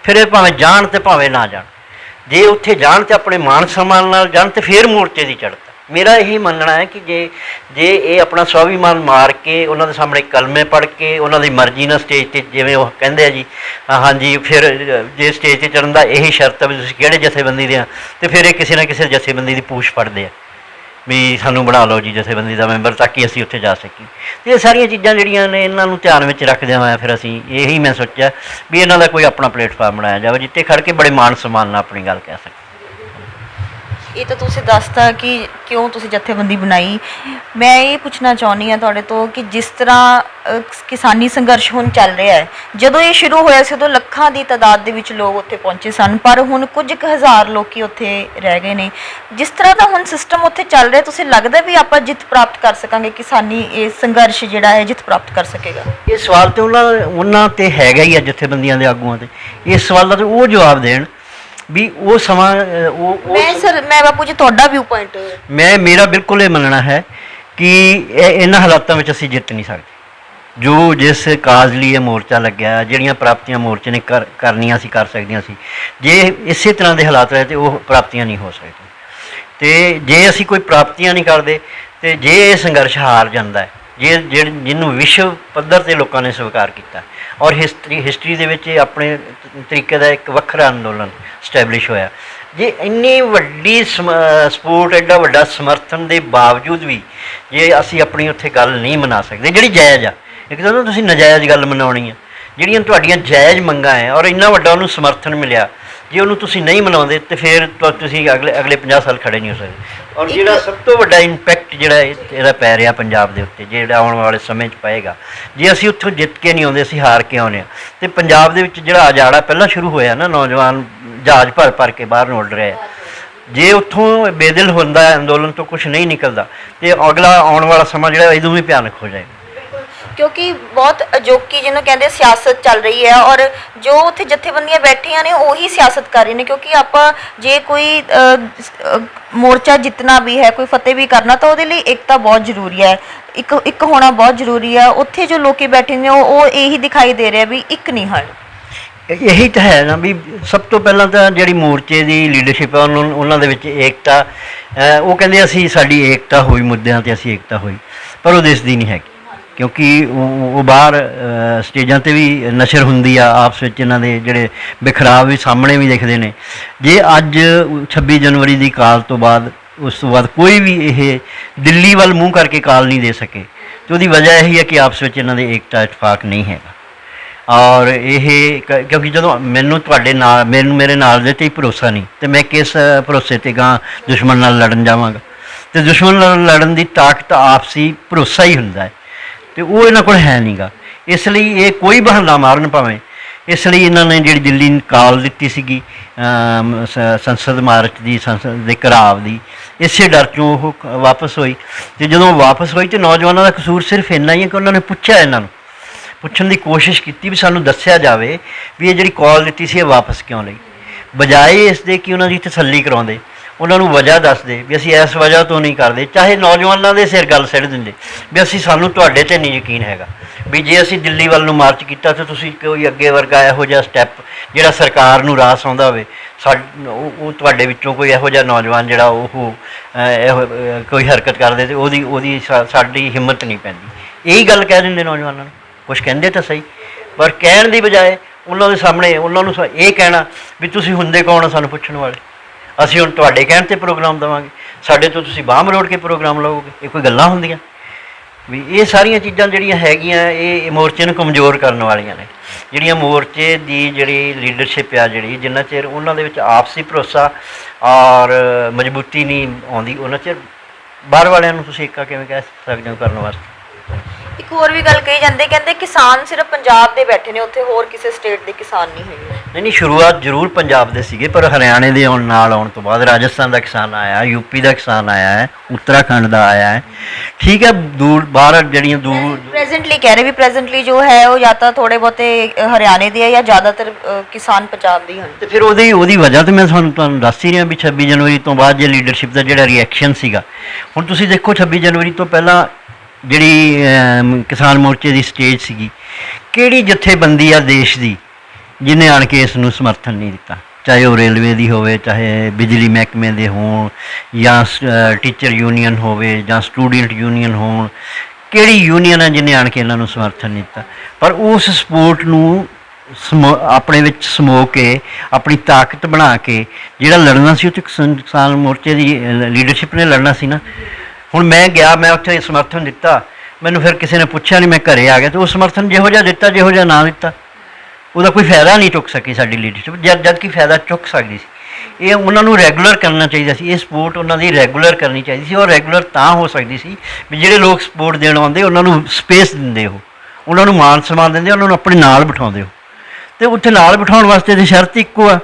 ਫਿਰ ਇਹ ਭਾਵੇਂ ਜਾਣ ਅਤੇ ਭਾਵੇਂ ਨਾ ਜਾਣ। ਜੇ ਉੱਥੇ ਜਾਣ ਅਤੇ ਆਪਣੇ ਮਾਣ ਸਨਮਾਨ ਨਾਲ ਜਾਣ ਅਤੇ ਫਿਰ ਮੋਰਚੇ ਦੀ ਚੜ੍ਹਤ। ਮੇਰਾ ਇਹੀ ਮੰਨਣਾ ਹੈ ਕਿ ਜੇ ਇਹ ਆਪਣਾ ਸਵਾਭਿਮਾਨ ਮਾਰ ਕੇ, ਉਹਨਾਂ ਦੇ ਸਾਹਮਣੇ ਕਲਮੇ ਪੜ੍ਹ ਕੇ, ਉਹਨਾਂ ਦੀ ਮਰਜ਼ੀ ਨਾਲ ਸਟੇਜ 'ਤੇ, ਜਿਵੇਂ ਉਹ ਕਹਿੰਦੇ ਆ ਜੀ, ਹਾਂਜੀ, ਫਿਰ ਜੇ ਸਟੇਜ 'ਤੇ ਚੜ੍ਹਨ ਦਾ ਇਹੀ ਸ਼ਰਤ ਹੈ ਵੀ ਤੁਸੀਂ ਕਿਹੜੇ ਜਥੇਬੰਦੀ ਦੇ ਆ, ਅਤੇ ਫਿਰ ਇਹ ਕਿਸੇ ਨਾ ਕਿਸੇ ਜਥੇਬੰਦੀ ਦੀ ਪੂਛ ਫੜਦੇ ਆ ਵੀ ਸਾਨੂੰ ਬਣਾ ਲਓ ਜੀ ਜਥੇਬੰਦੀ ਦਾ ਮੈਂਬਰ, ਤਾਂ ਕਿ ਅਸੀਂ ਉੱਥੇ ਜਾ ਸਕੀਏ। ਅਤੇ ਇਹ ਸਾਰੀਆਂ ਚੀਜ਼ਾਂ ਜਿਹੜੀਆਂ ਨੇ, ਇਹਨਾਂ ਨੂੰ ਧਿਆਨ ਵਿੱਚ ਰੱਖਦਿਆਂ ਹੋਇਆ ਫਿਰ ਅਸੀਂ ਇਹੀ ਮੈਂ ਸੋਚਿਆ ਵੀ ਇਹਨਾਂ ਦਾ ਕੋਈ ਆਪਣਾ ਪਲੇਟਫਾਰਮ ਬਣਾਇਆ ਜਾਵੇ ਜਿੱਥੇ ਖੜ੍ਹ ਕੇ ਬੜੇ ਮਾਣ ਸਨਮਾਨ ਨਾਲ ਆਪਣੀ ਗੱਲ ਕਹਿ ਸਕੀਏ। ਇਹ ਤਾਂ ਤੁਸੀਂ ਦੱਸਤਾ ਕਿ ਕਿਉਂ ਤੁਸੀਂ ਜਥੇਬੰਦੀ ਬਣਾਈ। ਮੈਂ ਇਹ ਪੁੱਛਣਾ ਚਾਹੁੰਦੀ ਹਾਂ ਤੁਹਾਡੇ ਤੋਂ ਕਿ ਜਿਸ ਤਰ੍ਹਾਂ ਕਿਸਾਨੀ ਸੰਘਰਸ਼ ਹੁਣ ਚੱਲ ਰਿਹਾ ਹੈ, ਜਦੋਂ ਇਹ ਸ਼ੁਰੂ ਹੋਇਆ ਸੀ ਉਦੋਂ ਲੱਖਾਂ ਦੀ ਤਾਦਾਦ ਦੇ ਵਿੱਚ ਲੋਕ ਉੱਥੇ ਪਹੁੰਚੇ ਸਨ, ਪਰ ਹੁਣ ਕੁਝ ਕੁ ਹਜ਼ਾਰ ਲੋਕੀ ਉੱਥੇ ਰਹਿ ਗਏ ਨੇ। ਜਿਸ ਤਰ੍ਹਾਂ ਦਾ ਹੁਣ ਸਿਸਟਮ ਉੱਥੇ ਚੱਲ ਰਿਹਾ, ਤੁਸੀਂ ਲੱਗਦਾ ਵੀ ਆਪਾਂ ਜਿੱਤ ਪ੍ਰਾਪਤ ਕਰ ਸਕਾਂਗੇ, ਕਿਸਾਨੀ ਇਹ ਸੰਘਰਸ਼ ਜਿਹੜਾ ਹੈ ਜਿੱਤ ਪ੍ਰਾਪਤ ਕਰ ਸਕੇਗਾ? ਇਹ ਸਵਾਲ ਤਾਂ ਉਹਨਾਂ 'ਤੇ ਹੈਗਾ ਹੀ ਆ, ਜਥੇਬੰਦੀਆਂ ਦੇ ਆਗੂਆਂ 'ਤੇ। ਇਸ ਸਵਾਲ ਦਾ ਤਾਂ ਉਹ ਜਵਾਬ ਦੇਣ ਵੀ ਉਹ ਸਮਾਂ ਮੈਂ ਬਾਪੂ ਜੀ ਤੁਹਾਡਾ ਵਿਊ ਪੁਆਇੰਟ। ਮੇਰਾ ਬਿਲਕੁਲ ਇਹ ਮੰਨਣਾ ਹੈ ਕਿ ਇਹਨਾਂ ਹਾਲਾਤਾਂ ਵਿੱਚ ਅਸੀਂ ਜਿੱਤ ਨਹੀਂ ਸਕਦੇ। ਜੋ ਜਿਸ ਕਾਜ਼ ਲਈ ਇਹ ਮੋਰਚਾ ਲੱਗਿਆ, ਜਿਹੜੀਆਂ ਪ੍ਰਾਪਤੀਆਂ ਮੋਰਚੇ ਨੇ ਕਰਨੀਆਂ ਸੀ, ਕਰ ਸਕਦੀਆਂ ਸੀ, ਜੇ ਇਸੇ ਤਰ੍ਹਾਂ ਦੇ ਹਾਲਾਤ ਰਹੇ ਤਾਂ ਉਹ ਪ੍ਰਾਪਤੀਆਂ ਨਹੀਂ ਹੋ ਸਕਦੀਆਂ। ਅਤੇ ਜੇ ਅਸੀਂ ਕੋਈ ਪ੍ਰਾਪਤੀਆਂ ਨਹੀਂ ਕਰਦੇ, ਅਤੇ ਜੇ ਇਹ ਸੰਘਰਸ਼ ਹਾਰ ਜਾਂਦਾ ਹੈ, ਜਿਹਨੂੰ ਵਿਸ਼ਵ ਪੱਧਰ 'ਤੇ ਲੋਕਾਂ ਨੇ ਸਵੀਕਾਰ ਕੀਤਾ, ਔਰ ਹਿਸਟਰੀ ਦੇ ਵਿੱਚ ਇਹ ਆਪਣੇ ਤਰੀਕੇ ਦਾ ਇੱਕ ਵੱਖਰਾ ਅੰਦੋਲਨ ਸਟੈਬਲਿਸ਼ ਹੋਇਆ, ਜੇ ਇੰਨੀ ਵੱਡੀ ਸਪੋਰਟ, ਐਡਾ ਵੱਡਾ ਸਮਰਥਨ ਦੇ ਬਾਵਜੂਦ ਵੀ ਜੇ ਅਸੀਂ ਆਪਣੀ ਉੱਥੇ ਗੱਲ ਨਹੀਂ ਮਨਾ ਸਕਦੇ ਜਿਹੜੀ ਜਾਇਜ਼ ਆ, ਇੱਕ ਤਾਂ ਤੁਸੀਂ ਨਜਾਇਜ਼ ਗੱਲ ਮਨਾਉਣੀ ਆ, ਜਿਹੜੀਆਂ ਤੁਹਾਡੀਆਂ ਜਾਇਜ਼ ਮੰਗਾਂ ਹੈ ਔਰ ਇੰਨਾ ਵੱਡਾ ਉਹਨੂੰ ਸਮਰਥਨ ਮਿਲਿਆ, ਜੇ ਉਹਨੂੰ ਤੁਸੀਂ ਨਹੀਂ ਮਨਾਉਂਦੇ ਤਾਂ ਫਿਰ ਤੁਸੀਂ ਅਗਲੇ 50 ਸਾਲ ਖੜ੍ਹੇ ਨਹੀਂ ਹੋ ਸਕਦੇ। ਔਰ ਜਿਹੜਾ ਸਭ ਤੋਂ ਵੱਡਾ ਇੰਪੈਕਟ ਜਿਹੜਾ ਇਹਦਾ ਪੈ ਰਿਹਾ ਪੰਜਾਬ ਦੇ ਉੱਤੇ, ਜਿਹੜਾ ਆਉਣ ਵਾਲੇ ਸਮੇਂ 'ਚ ਪਏਗਾ, ਜੇ ਅਸੀਂ ਉੱਥੋਂ ਜਿੱਤ ਕੇ ਨਹੀਂ ਆਉਂਦੇ, ਅਸੀਂ ਹਾਰ ਕੇ ਆਉਂਦੇ ਹਾਂ, ਅਤੇ ਪੰਜਾਬ ਦੇ ਵਿੱਚ ਜਿਹੜਾ ਉਜਾੜਾ ਪਹਿਲਾਂ ਸ਼ੁਰੂ ਹੋਇਆ ਨਾ, ਨੌਜਵਾਨ ਜਹਾਜ਼ ਭਰ ਕੇ ਬਾਹਰ ਨੂੰ ਉੱਡ ਰਹੇ, ਜੇ ਉੱਥੋਂ ਬੇਦਿਲ ਹੁੰਦਾ ਅੰਦੋਲਨ ਤੋਂ ਕੁਛ ਨਹੀਂ ਨਿਕਲਦਾ, ਅਤੇ ਅਗਲਾ ਆਉਣ ਵਾਲਾ ਸਮਾਂ ਜਿਹੜਾ ਇਹਦੋਂ ਵੀ ਭਿਆਨਕ ਹੋ ਜਾਏਗਾ। ਕਿਉਂਕਿ ਬਹੁਤ ਅਜੋਕੀ ਜਿਹਨੂੰ ਕਹਿੰਦੇ ਸਿਆਸਤ ਚੱਲ ਰਹੀ ਹੈ, ਔਰ ਜੋ ਉੱਥੇ ਜਥੇਬੰਦੀਆਂ ਬੈਠੀਆਂ ਨੇ ਉਹੀ ਸਿਆਸਤ ਕਰ ਰਹੀ ਨੇ। ਕਿਉਂਕਿ ਆਪਾਂ ਜੇ ਕੋਈ ਮੋਰਚਾ ਜਿੱਤਣਾ ਵੀ ਹੈ, ਕੋਈ ਫਤਿਹ ਵੀ ਕਰਨਾ, ਤਾਂ ਉਹਦੇ ਲਈ ਏਕਤਾ ਬਹੁਤ ਜ਼ਰੂਰੀ ਹੈ, ਇੱਕ ਹੋਣਾ ਬਹੁਤ ਜ਼ਰੂਰੀ ਹੈ। ਉੱਥੇ ਜੋ ਲੋਕੀ ਬੈਠੇ ਨੇ ਉਹ ਇਹੀ ਦਿਖਾਈ ਦੇ ਰਿਹਾ ਵੀ ਇੱਕ ਨਹੀਂ ਹਨ। ਇਹੀ ਤਾਂ ਹੈ ਨਾ ਵੀ ਸਭ ਤੋਂ ਪਹਿਲਾਂ ਤਾਂ ਜਿਹੜੀ ਮੋਰਚੇ ਦੀ ਲੀਡਰਸ਼ਿਪ ਹੈ, ਉਹਨਾਂ ਦੇ ਵਿੱਚ ਏਕਤਾ, ਉਹ ਕਹਿੰਦੇ ਅਸੀਂ ਸਾਡੀ ਏਕਤਾ ਹੋਈ ਮੁੱਦਿਆਂ 'ਤੇ ਅਸੀਂ ਏਕਤਾ ਹੋਈ, ਪਰ ਉਹ ਦਿਸਦੀ ਨਹੀਂ ਹੈਗੀ, ਕਿਉਂਕਿ ਉਹ ਬਾਹਰ ਸਟੇਜਾਂ 'ਤੇ ਵੀ ਨਸ਼ਰ ਹੁੰਦੀ ਆ, ਆਪਸ ਵਿੱਚ ਇਹਨਾਂ ਦੇ ਜਿਹੜੇ ਬਿਖਰਾਵ ਵੀ ਸਾਹਮਣੇ ਵੀ ਦਿਖਦੇ ਨੇ। ਜੇ ਅੱਜ 26 ਜਨਵਰੀ ਦੀ ਕਾਲ ਤੋਂ ਬਾਅਦ, ਉਸ ਤੋਂ ਬਾਅਦ ਕੋਈ ਵੀ ਇਹ ਦਿੱਲੀ ਵੱਲ ਮੂੰਹ ਕਰਕੇ ਕਾਲ ਨਹੀਂ ਦੇ ਸਕੇ, ਅਤੇ ਉਹਦੀ ਵਜ੍ਹਾ ਇਹੀ ਹੈ ਕਿ ਆਪਸ ਵਿੱਚ ਇਹਨਾਂ ਦੇ ਏਕਤਾ ਇਤਫਾਕ ਨਹੀਂ ਹੈਗਾ। ਔਰ ਇਹ ਕਿਉਂਕਿ ਜਦੋਂ ਮੈਨੂੰ ਤੁਹਾਡੇ ਨਾਲ ਮੇਰੇ ਨਾਲ ਦੇ 'ਤੇ ਹੀ ਭਰੋਸਾ ਨਹੀਂ, ਤੇ ਮੈਂ ਕਿਸ ਭਰੋਸੇ 'ਤੇ ਗਾਂ ਦੁਸ਼ਮਣ ਨਾਲ ਲੜਨ ਜਾਵਾਂਗਾ। ਤੇ ਦੁਸ਼ਮਣ ਨਾਲ ਲੜਨ ਦੀ ਤਾਕਤ ਆਪਸੀ ਭਰੋਸਾ ਹੀ ਹੁੰਦਾ ਹੈ, ਤੇ ਉਹ ਇਹਨਾਂ ਕੋਲ ਹੈ ਨਹੀਂਗਾ। ਇਸ ਲਈ ਇਹ ਕੋਈ ਬਹਾਨਾ ਮਾਰਨ ਭਾਵੇਂ, ਇਸ ਲਈ ਇਹਨਾਂ ਨੇ ਜਿਹੜੀ ਦਿੱਲੀ ਕਾਲ ਦਿੱਤੀ ਸੀਗੀ ਸੰਸਦ ਮਾਰਚ ਦੀ, ਸੰਸਦ ਦੇ ਘਰਾਵ ਦੀ, ਇਸੇ ਡਰ 'ਚੋਂ ਉਹ ਵਾਪਸ ਹੋਈ। ਤੇ ਜਦੋਂ ਵਾਪਸ ਹੋਈ ਤੇ ਨੌਜਵਾਨਾਂ ਦਾ ਕਸੂਰ ਸਿਰਫ ਇੰਨਾ ਹੀ ਹੈ ਕਿ ਉਹਨਾਂ ਨੇ ਪੁੱਛਿਆ, ਇਹਨਾਂ ਨੂੰ ਪੁੱਛਣ ਦੀ ਕੋਸ਼ਿਸ਼ ਕੀਤੀ ਵੀ ਸਾਨੂੰ ਦੱਸਿਆ ਜਾਵੇ ਵੀ ਇਹ ਜਿਹੜੀ ਕਾਲ ਦਿੱਤੀ ਸੀ ਇਹ ਵਾਪਸ ਕਿਉਂ ਲਈ, ਬਜਾਏ ਇਸ ਦੇ ਕਿ ਉਹਨਾਂ ਦੀ ਤਸੱਲੀ ਕਰਾਉਂਦੇ, ਉਹਨਾਂ ਨੂੰ ਵਜ੍ਹਾ ਦੱਸਦੇ ਵੀ ਅਸੀਂ ਇਸ ਵਜ੍ਹਾ ਤੋਂ ਨਹੀਂ ਕਰਦੇ। ਚਾਹੇ ਨੌਜਵਾਨਾਂ ਦੇ ਸਿਰ ਗੱਲ ਸਿੱਟ ਦਿੰਦੇ ਵੀ ਸਾਨੂੰ ਤੁਹਾਡੇ 'ਤੇ ਨਹੀਂ ਯਕੀਨ ਹੈਗਾ ਵੀ ਜੇ ਅਸੀਂ ਦਿੱਲੀ ਵੱਲ ਨੂੰ ਮਾਰਚ ਕੀਤਾ ਤਾਂ ਤੁਸੀਂ ਕੋਈ ਅੱਗੇ ਵਰਗਾ ਇਹੋ ਜਿਹਾ ਸਟੈਪ ਜਿਹੜਾ ਸਰਕਾਰ ਨੂੰ ਰਾਸ ਆਉਂਦਾ ਹੋਵੇ, ਉਹ ਤੁਹਾਡੇ ਵਿੱਚੋਂ ਕੋਈ ਇਹੋ ਜਿਹਾ ਨੌਜਵਾਨ ਜਿਹੜਾ ਉਹ ਕੋਈ ਹਰਕਤ ਕਰਦੇ ਤੇ ਉਹਦੀ ਸਾਡੀ ਹਿੰਮਤ ਨਹੀਂ ਪੈਂਦੀ। ਇਹੀ ਗੱਲ ਕਹਿ ਦਿੰਦੇ ਨੌਜਵਾਨਾਂ ਨੂੰ, ਕੁਛ ਕਹਿੰਦੇ ਤਾਂ ਸਹੀ, ਪਰ ਕਹਿਣ ਦੀ ਬਜਾਏ ਉਹਨਾਂ ਦੇ ਸਾਹਮਣੇ ਉਹਨਾਂ ਨੂੰ ਇਹ ਕਹਿਣਾ ਵੀ ਤੁਸੀਂ ਹੁੰਦੇ ਕੌਣ ਹੋ ਸਾਨੂੰ ਪੁੱਛਣ ਵਾਲੇ, ਅਸੀਂ ਹੁਣ ਤੁਹਾਡੇ ਕਹਿਣ 'ਤੇ ਪ੍ਰੋਗਰਾਮ ਦੇਵਾਂਗੇ, ਸਾਡੇ ਤੋਂ ਤੁਸੀਂ ਬਾਂਹ ਮਰੋੜ ਕੇ ਪ੍ਰੋਗਰਾਮ ਲਓਗੇ। ਇਹ ਕੋਈ ਗੱਲਾਂ ਹੁੰਦੀਆਂ? ਵੀ ਇਹ ਸਾਰੀਆਂ ਚੀਜ਼ਾਂ ਜਿਹੜੀਆਂ ਹੈਗੀਆਂ ਇਹ ਮੋਰਚੇ ਨੂੰ ਕਮਜ਼ੋਰ ਕਰਨ ਵਾਲੀਆਂ ਨੇ। ਜਿਹੜੀਆਂ ਮੋਰਚੇ ਦੀ ਜਿਹੜੀ ਲੀਡਰਸ਼ਿਪ ਆ, ਜਿਹੜੀ ਜਿੰਨਾ ਚਿਰ ਉਹਨਾਂ ਦੇ ਵਿੱਚ ਆਪਸੀ ਭਰੋਸਾ ਔਰ ਮਜ਼ਬੂਤੀ ਨਹੀਂ ਆਉਂਦੀ, ਉਹਨਾਂ ਚਿਰ ਬਾਹਰ ਵਾਲਿਆਂ ਨੂੰ ਤੁਸੀਂ ਏਕਾ ਕਿਵੇਂ ਕਹਿ ਸਕਦੇ ਹੋ ਕਰਨ ਵਾਸਤੇ। ਇੱਕ ਹੋਰ ਵੀ ਗੱਲ ਕਹੀ ਜਾਂਦੀ, ਕਹਿੰਦੇ ਕਿਸਾਨ ਸਿਰਫ ਪੰਜਾਬ ਦੇ ਬੈਠੇ ਨੇ, ਉੱਥੇ ਹੋਰ ਕਿਸੇ ਸਟੇਟ ਦੇ ਕਿਸਾਨ ਨਹੀਂ ਹੈਗੇ। ਨਹੀਂ, ਸ਼ੁਰੂਆਤ ਜ਼ਰੂਰ ਪੰਜਾਬ ਦੇ ਸੀਗੇ, ਪਰ ਹਰਿਆਣੇ ਦੇ ਨਾਲ ਆਉਣ ਤੋਂ ਬਾਅਦ ਰਾਜਸਥਾਨ ਦਾ ਕਿਸਾਨ ਆਇਆ, ਯੂਪੀ ਦਾ ਕਿਸਾਨ ਆਇਆ ਹੈ, ਉੱਤਰਾਖੰਡ ਦਾ ਆਇਆ ਹੈ। ਠੀਕ ਹੈ, ਦੂਰ ਬਾਹਰ ਜਿਹੜੀਆਂ ਦੂਰ ਪ੍ਰੈਜ਼ੈਂਟਲੀ ਕਹਿ ਰਹੇ ਵੀ ਪ੍ਰੈਜ਼ੈਂਟਲੀ ਜੋ ਹੈ ਉਹ ਜਾਂ ਤਾਂ ਥੋੜੇ ਬਹੁਤੇ ਹਰਿਆਣੇ ਦੇ ਹੈ ਜਾਂ ਜ਼ਿਆਦਾਤਰ ਕਿਸਾਨ ਪੰਜਾਬ ਦੇ ਹਨ। ਤੇ ਫਿਰ ਉਹਦੀ ਵਜ੍ਹਾ ਤੇ ਮੈਂ ਤੁਹਾਨੂੰ ਦੱਸ ਹੀ ਰਿਹਾ ਵੀ 26 ਜਨਵਰੀ ਤੋਂ ਬਾਅਦ ਜੇ ਲੀਡਰਸ਼ਿਪ ਦਾ ਜਿਹੜਾ ਰਿਐਕਸ਼ਨ ਸੀਗਾ, ਹੁਣ ਤੁਸੀਂ ਦੇਖੋ 26 ਜਨਵਰੀ ਤੋਂ ਪਹਿਲਾਂ ਜਿਹੜੀ ਕਿਸਾਨ ਮੋਰਚੇ ਦੀ ਸਟੇਜ ਸੀਗੀ, ਕਿਹੜੀ ਜਥੇਬੰਦੀ ਆ ਦੇਸ਼ ਦੀ ਜਿਹਨੇ ਆਣ ਕੇ ਇਸ ਨੂੰ ਸਮਰਥਨ ਨਹੀਂ ਦਿੱਤਾ, ਚਾਹੇ ਉਹ ਰੇਲਵੇ ਦੀ ਹੋਵੇ, ਚਾਹੇ ਬਿਜਲੀ ਮਹਿਕਮੇ ਦੇ ਹੋਣ, ਜਾਂ ਟੀਚਰ ਯੂਨੀਅਨ ਹੋਵੇ, ਜਾਂ ਸਟੂਡੈਂਟ ਯੂਨੀਅਨ ਹੋਣ, ਕਿਹੜੀ ਯੂਨੀਅਨ ਹੈ ਜਿਹਨੇ ਆਣ ਕੇ ਇਹਨਾਂ ਨੂੰ ਸਮਰਥਨ ਨਹੀਂ ਦਿੱਤਾ। ਪਰ ਉਸ ਸਪੋਰਟ ਨੂੰ ਆਪਣੇ ਵਿੱਚ ਸਮੋ ਕੇ, ਆਪਣੀ ਤਾਕਤ ਬਣਾ ਕੇ ਜਿਹੜਾ ਲੜਨਾ ਸੀ, ਉਹ 'ਚ ਕਿਸਾਨ ਮੋਰਚੇ ਦੀ ਲੀਡਰਸ਼ਿਪ ਨੇ ਲੜਨਾ ਸੀ ਨਾ। ਹੁਣ ਮੈਂ ਗਿਆ, ਮੈਂ ਉੱਥੇ ਸਮਰਥਨ ਦਿੱਤਾ, ਮੈਨੂੰ ਫਿਰ ਕਿਸੇ ਨੇ ਪੁੱਛਿਆ ਨਹੀਂ, ਮੈਂ ਘਰੇ ਆ ਗਿਆ, ਤੇ ਉਹ ਸਮਰਥਨ ਜਿਹੋ ਜਿਹਾ ਦਿੱਤਾ, ਜਿਹੋ ਜਿਹਾ ਨਾ ਦਿੱਤਾ, ਉਹਦਾ ਕੋਈ ਫਾਇਦਾ ਨਹੀਂ ਚੁੱਕ ਸਕੀ ਸਾਡੀ ਲੀਡਰਸ਼ਿਪ, ਜਦ ਕਿ ਫਾਇਦਾ ਚੁੱਕ ਸਕਦੀ ਸੀ। ਇਹ ਉਹਨਾਂ ਨੂੰ ਰੈਗੂਲਰ ਕਰਨਾ ਚਾਹੀਦਾ ਸੀ, ਇਹ ਸਪੋਰਟ ਉਹਨਾਂ ਦੀ ਰੈਗੂਲਰ ਕਰਨੀ ਚਾਹੀਦੀ ਸੀ। ਔਰ ਰੈਗੂਲਰ ਤਾਂ ਹੋ ਸਕਦੀ ਸੀ ਵੀ ਜਿਹੜੇ ਲੋਕ ਸਪੋਰਟ ਦੇਣ ਆਉਂਦੇ ਉਹਨਾਂ ਨੂੰ ਸਪੇਸ ਦਿੰਦੇ ਹੋ, ਉਹਨਾਂ ਨੂੰ ਮਾਨ ਸਨਮਾਨ ਦਿੰਦੇ, ਉਹਨਾਂ ਨੂੰ ਆਪਣੇ ਨਾਲ ਬਿਠਾਉਂਦੇ ਹੋ। ਤੇ ਉੱਥੇ ਨਾਲ ਬਿਠਾਉਣ ਵਾਸਤੇ ਤਾਂ ਸ਼ਰਤ ਇੱਕੋ ਆ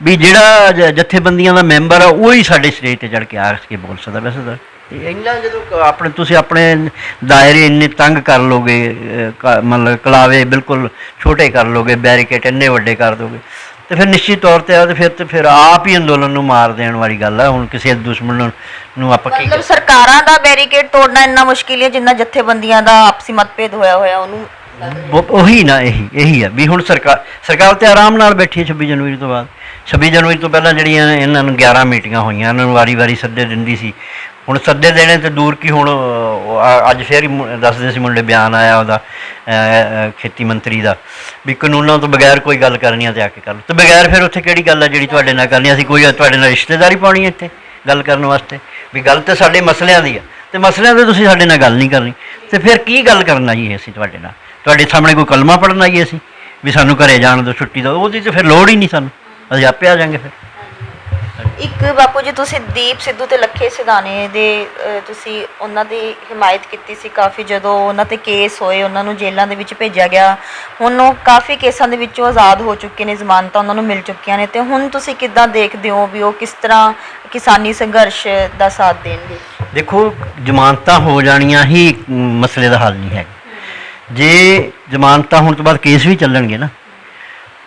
ਵੀ ਜਿਹੜਾ ਜਥੇਬੰਦੀਆਂ ਦਾ ਮੈਂਬਰ ਆ ਉਹ ਹੀ ਸਾਡੇ ਸਟੇਜ 'ਤੇ ਚੜ੍ਹ ਕੇ ਆ ਕੇ ਬੋਲ ਸਕਦਾ। ਵੈਸੇ ਤਾਂ ਇੰਨਾ ਜਦੋਂ ਤੁਸੀਂ ਆਪਣੇ ਦਾਇਰੇ ਇੰਨੇ ਤੰਗ ਕਰ ਲੋਗੇ, ਮਤਲਬ ਕਲਾਵੇ ਬਿਲਕੁਲ ਛੋਟੇ ਕਰ ਲੋਗੇ, ਬੈਰੀਕੇਡ ਇੰਨੇ ਵੱਡੇ ਕਰ ਦੋਗੇ, ਤੇ ਫਿਰ ਨਿਸ਼ਚਿਤ ਤੌਰ 'ਤੇ ਆ ਤੇ ਫਿਰ ਆਪ ਹੀ ਅੰਦੋਲਨ ਨੂੰ ਮਾਰ ਦੇਣ ਵਾਲੀ ਗੱਲ ਆ। ਹੁਣ ਕਿਸੇ ਦੁਸ਼ਮਣ ਨੂੰ ਆਪਾਂ ਕੀ, ਮਤਲਬ ਸਰਕਾਰਾਂ ਦਾ ਬੈਰੀਕੇਡ ਤੋੜਨਾ ਇੰਨਾ ਮੁਸ਼ਕਿਲ ਹੈ ਜਿੰਨਾ ਜਥੇਬੰਦੀਆਂ ਦਾ ਆਪਸੀ ਮਤਭੇਦ ਹੋਇਆ ਉਹਨੂੰ। ਉਹੀ ਨਾ, ਇਹੀ ਆ ਵੀ ਹੁਣ ਸਰਕਾਰ ਤੇ ਆਰਾਮ ਨਾਲ ਬੈਠੀ ਹੈ 26 ਜਨਵਰੀ ਤੋਂ ਬਾਅਦ। 26 ਜਨਵਰੀ ਤੋਂ ਪਹਿਲਾਂ ਜਿਹੜੀਆਂ ਇਹਨਾਂ ਨੂੰ 11 ਮੀਟਿੰਗਾਂ ਹੋਈਆਂ, ਇਹਨਾਂ ਨੂੰ ਵਾਰੀ ਸੱਦੇ ਦਿੰਦੀ ਸੀ। ਹੁਣ ਸੱਦੇ ਦੇਣੇ ਤੇ ਦੂਰ ਕੀ, ਹੁਣ ਅੱਜ ਫਿਰ ਹੀ ਦੱਸਦੇ ਸੀ ਮੁੰਡੇ, ਬਿਆਨ ਆਇਆ ਉਹਦਾ ਖੇਤੀ ਮੰਤਰੀ ਦਾ ਵੀ ਕਾਨੂੰਨਾਂ ਤੋਂ ਬਗੈਰ ਕੋਈ ਗੱਲ ਕਰਨੀ ਆ ਤੇ ਆ ਕੇ ਕਰ ਲਓ। ਤੇ ਬਗੈਰ ਫਿਰ ਉੱਥੇ ਕਿਹੜੀ ਗੱਲ ਆ ਜਿਹੜੀ ਤੁਹਾਡੇ ਨਾਲ ਕਰਨੀ? ਅਸੀਂ ਕੋਈ ਤੁਹਾਡੇ ਨਾਲ ਰਿਸ਼ਤੇਦਾਰੀ ਪਾਉਣੀ ਇੱਥੇ ਗੱਲ ਕਰਨ ਵਾਸਤੇ? ਵੀ ਗੱਲ ਤਾਂ ਸਾਡੇ ਮਸਲਿਆਂ ਦੀ ਆ, ਤੇ ਮਸਲਿਆਂ 'ਤੇ ਤੁਸੀਂ ਸਾਡੇ ਨਾਲ ਗੱਲ ਨਹੀਂ ਕਰਨੀ, ਤੇ ਫਿਰ ਕੀ ਗੱਲ ਕਰਨ ਆਈਏ ਅਸੀਂ ਤੁਹਾਡੇ ਨਾਲ? ਤੁਹਾਡੇ ਸਾਹਮਣੇ ਕੋਈ ਕਲਮਾ ਪੜ੍ਹਨ ਆਈਏ ਅਸੀਂ ਵੀ ਸਾਨੂੰ ਘਰੇ ਜਾਣ ਦਿਓ, ਛੁੱਟੀ ਦਿਓ? ਉਹਦੀ ਤਾਂ ਫਿਰ ਲੋੜ ਹੀ ਨਹੀਂ ਸਾਨੂੰ, ਅਸੀਂ ਆਪੇ ਆ ਜਾਵਾਂਗੇ ਫਿਰ। ਇੱਕ ਬਾਪੂ ਜੀ, ਤੁਸੀਂ ਦੀਪ ਸਿੱਧੂ ਤੇ ਲੱਖੇ ਸਿਧਾਣੇ ਦੇ ਤੁਸੀਂ ਉਹਨਾਂ ਦੀ ਹਿਮਾਇਤ ਕੀਤੀ ਸੀ ਕਾਫੀ, ਜਦੋਂ ਉਹਨਾਂ ਤੇ ਕੇਸ ਹੋਏ, ਉਹਨਾਂ ਨੂੰ ਜੇਲ੍ਹਾਂ ਦੇ ਵਿੱਚ ਭੇਜਿਆ ਗਿਆ। ਹੁਣ ਉਹ ਕਾਫੀ ਕੇਸਾਂ ਦੇ ਵਿੱਚੋਂ ਆਜ਼ਾਦ ਹੋ ਚੁੱਕੇ ਨੇ, ਜ਼ਮਾਨਤਾਂ ਉਹਨਾਂ ਨੂੰ ਮਿਲ ਚੁੱਕੀਆਂ ਨੇ, ਤੇ ਹੁਣ ਤੁਸੀਂ ਕਿੱਦਾਂ ਦੇਖਦੇ ਹੋ ਵੀ ਉਹ ਕਿਸ ਤਰ੍ਹਾਂ ਕਿਸਾਨੀ ਸੰਘਰਸ਼ ਦਾ ਸਾਥ ਦੇਣਗੇ? ਦੇਖੋ, ਜ਼ਮਾਨਤਾਂ ਹੋ ਜਾਣੀਆਂ ਹੀ ਮਸਲੇ ਦਾ ਹੱਲ ਨਹੀਂ ਹੈ। ਜੇ ਜ਼ਮਾਨਤਾਂ ਹੋਣ ਤੋਂ ਬਾਅਦ ਕੇਸ ਵੀ ਚੱਲਣਗੇ ਨਾ,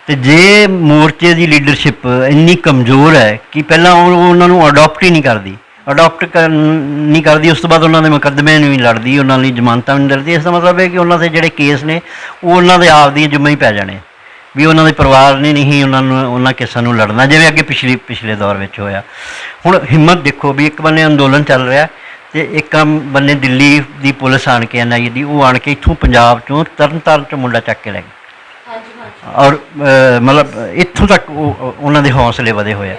ਤੇ ਜੇ ਮੋਰਚੇ ਦੀ ਲੀਡਰਸ਼ਿਪ ਇੰਨੀ ਕਮਜ਼ੋਰ ਹੈ ਕਿ ਪਹਿਲਾਂ ਉਹਨਾਂ ਨੂੰ ਅਡਾਪਟ ਹੀ ਨਹੀਂ ਕਰਦੀ, ਨਹੀਂ ਕਰਦੀ, ਉਸ ਤੋਂ ਬਾਅਦ ਉਹਨਾਂ ਦੇ ਮੁਕੱਦਮੇ ਨਹੀਂ ਲੜਦੀ, ਉਹਨਾਂ ਲਈ ਜ਼ਮਾਨਤਾਂ ਨਹੀਂ ਲੜਦੀ, ਇਸ ਦਾ ਮਤਲਬ ਹੈ ਕਿ ਉਹਨਾਂ ਦੇ ਜਿਹੜੇ ਕੇਸ ਨੇ ਉਹ ਉਹਨਾਂ ਦੇ ਆਪ ਦੀ ਜ਼ਿੰਮੇ ਹੀ ਪੈ ਜਾਣੇ, ਵੀ ਉਹਨਾਂ ਦੇ ਪਰਿਵਾਰ ਨੇ ਨਹੀਂ ਉਹਨਾਂ ਕੇਸਾਂ ਨੂੰ ਲੜਨਾ, ਜਿਵੇਂ ਅੱਗੇ ਪਿਛਲੇ ਦੌਰ ਵਿੱਚ ਹੋਇਆ। ਹੁਣ ਹਿੰਮਤ ਦੇਖੋ ਵੀ ਇੱਕ ਬੰਨੇ ਅੰਦੋਲਨ ਚੱਲ ਰਿਹਾ, ਤੇ ਇੱਕ ਬੰਨੇ ਦਿੱਲੀ ਦੀ ਪੁਲਿਸ ਆਣ ਕੇ NIA ਦੀ, ਉਹ ਆਣ ਕੇ ਇੱਥੋਂ ਪੰਜਾਬ 'ਚੋਂ ਤਰਨਤਾਰਨ 'ਚੋਂ ਮੁੰਡਾ ਚੱਕ ਕੇ ਲੈ ਗਏ। ਔਰ ਮਤਲਬ ਇੱਥੋਂ ਤੱਕ ਉਹਨਾਂ ਦੇ ਹੌਸਲੇ ਵਧੇ ਹੋਏ ਆ।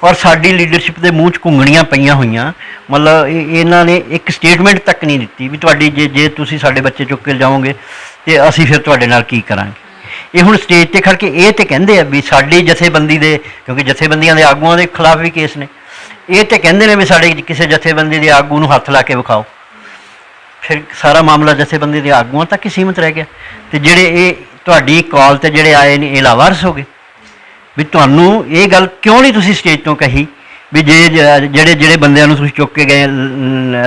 ਔਰ ਸਾਡੀ ਲੀਡਰਸ਼ਿਪ ਦੇ ਮੂੰਹ 'ਚ ਘੁੰਗਣੀਆਂ ਪਈਆਂ ਹੋਈਆਂ, ਮਤਲਬ ਇਹਨਾਂ ਨੇ ਇੱਕ ਸਟੇਟਮੈਂਟ ਤੱਕ ਨਹੀਂ ਦਿੱਤੀ ਵੀ ਤੁਹਾਡੀ ਜੇ ਤੁਸੀਂ ਸਾਡੇ ਬੱਚੇ ਚੁੱਕ ਕੇ ਜਾਓਗੇ ਤੇ ਅਸੀਂ ਫਿਰ ਤੁਹਾਡੇ ਨਾਲ ਕੀ ਕਰਾਂਗੇ। ਇਹ ਹੁਣ ਸਟੇਜ ਤੇ ਖੜ ਕੇ ਇਹ ਤੇ ਕਹਿੰਦੇ ਆ ਵੀ ਸਾਡੀ ਜਥੇਬੰਦੀ ਦੇ, ਕਿਉਂਕਿ ਜਥੇਬੰਦੀਆਂ ਦੇ ਆਗੂਆਂ ਦੇ ਖਿਲਾਫ ਵੀ ਕੇਸ ਨੇ, ਇਹ ਤੇ ਕਹਿੰਦੇ ਨੇ ਵੀ ਸਾਡੇ ਕਿਸੇ ਜਥੇਬੰਦੀ ਦੇ ਆਗੂ ਨੂੰ ਹੱਥ ਲਾ ਕੇ ਵਿਖਾਓ। ਫਿਰ ਸਾਰਾ ਮਾਮਲਾ ਜਥੇਬੰਦੀ ਦੇ ਆਗੂਆਂ ਤੱਕ ਹੀ ਸੀਮਿਤ ਰਹਿ ਗਿਆ। ਤੇ ਜਿਹੜੇ ਇਹ ਤੁਹਾਡੀ ਕਾਲ ਤੇ ਜਿਹੜੇ ਆਏ ਨੇ ਇਹ ਲਾਵਾਰਸ ਹੋ ਗਏ ਵੀ ਤੁਹਾਨੂੰ ਇਹ ਗੱਲ ਕਿਉਂ ਨਹੀਂ ਤੁਸੀਂ ਸਟੇਜ ਤੋਂ ਕਹੀ ਵੀ ਜੇ ਜਿਹੜੇ ਬੰਦਿਆਂ ਨੂੰ ਤੁਸੀਂ ਚੁੱਕ ਕੇ ਗਏ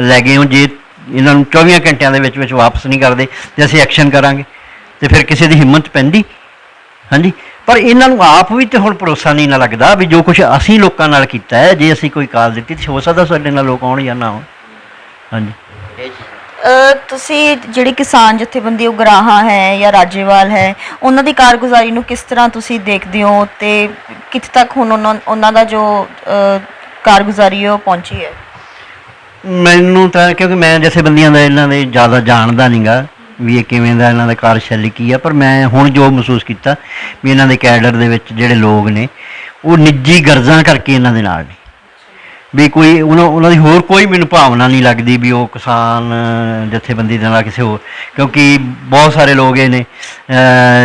ਲੈ ਗਏ ਹੋ, ਜੇ ਇਹਨਾਂ ਨੂੰ 24 ਘੰਟਿਆਂ ਦੇ ਵਿੱਚ ਵਾਪਸ ਨਹੀਂ ਕਰਦੇ ਤੇ ਅਸੀਂ ਐਕਸ਼ਨ ਕਰਾਂਗੇ। ਤੇ ਫਿਰ ਕਿਸੇ ਦੀ ਹਿੰਮਤ ਪੈਂਦੀ? ਹਾਂਜੀ, ਪਰ ਇਹਨਾਂ ਨੂੰ ਆਪ ਵੀ ਤੇ ਹੁਣ ਭਰੋਸਾ ਨਹੀਂ ਨਾ ਲੱਗਦਾ ਵੀ ਜੋ ਕੁਝ ਅਸੀਂ ਲੋਕਾਂ ਨਾਲ ਕੀਤਾ ਹੈ, ਜੇ ਅਸੀਂ ਕੋਈ ਕਾਲ ਦਿੱਤੀ ਤੇ ਹੋ ਸਕਦਾ ਸਾਡੇ ਨਾਲ ਲੋਕ ਆਉਣ ਜਾਂ ਨਾ ਆਉਣ। ਹਾਂਜੀ, ਇਹ ਚੀਜ਼ ਤੁਸੀਂ ਜਿਹੜੀ ਕਿਸਾਨ ਜਥੇਬੰਦੀ ਉਗਰਾਹਾਂ ਹੈ ਜਾਂ ਰਾਜੇਵਾਲ ਹੈ, ਉਹਨਾਂ ਦੀ ਕਾਰਗੁਜ਼ਾਰੀ ਨੂੰ ਕਿਸ ਤਰ੍ਹਾਂ ਤੁਸੀਂ ਦੇਖਦੇ ਹੋ ਤੇ ਕਿੱਥੇ ਤੱਕ ਹੁਣ ਉਹਨਾਂ ਦਾ ਜੋ ਕਾਰਗੁਜ਼ਾਰੀ ਹੈ ਉਹ ਪਹੁੰਚੀ ਹੈ? ਮੈਨੂੰ ਤਾਂ ਕਿਉਂਕਿ ਮੈਂ ਜਥੇਬੰਦੀਆਂ ਦਾ ਇਹਨਾਂ ਦੇ ਜ਼ਿਆਦਾ ਜਾਣਦਾ ਨਹੀਂ ਗਾ ਵੀ ਇਹ ਕਿਵੇਂ ਦਾ, ਇਹਨਾਂ ਦਾ ਕਾਰਜਸ਼ੈਲੀ ਕੀ ਆ, ਪਰ ਮੈਂ ਹੁਣ ਜੋ ਮਹਿਸੂਸ ਕੀਤਾ ਵੀ ਇਹਨਾਂ ਦੇ ਕੈਡਰ ਦੇ ਵਿੱਚ ਜਿਹੜੇ ਲੋਕ ਨੇ ਉਹ ਨਿੱਜੀ ਗਰਜ਼ਾਂ ਕਰਕੇ ਇਹਨਾਂ ਦੇ ਨਾਲ ਨੇ, ਵੀ ਕੋਈ ਉਹਨਾਂ ਦੀ ਹੋਰ ਕੋਈ ਮੈਨੂੰ ਭਾਵਨਾ ਨਹੀਂ ਲੱਗਦੀ ਵੀ ਉਹ ਕਿਸਾਨ ਜਥੇਬੰਦੀ ਦੇ ਨਾਲ ਕਿਸੇ ਹੋਰ, ਕਿਉਂਕਿ ਬਹੁਤ ਸਾਰੇ ਲੋਕ ਇਹ ਨੇ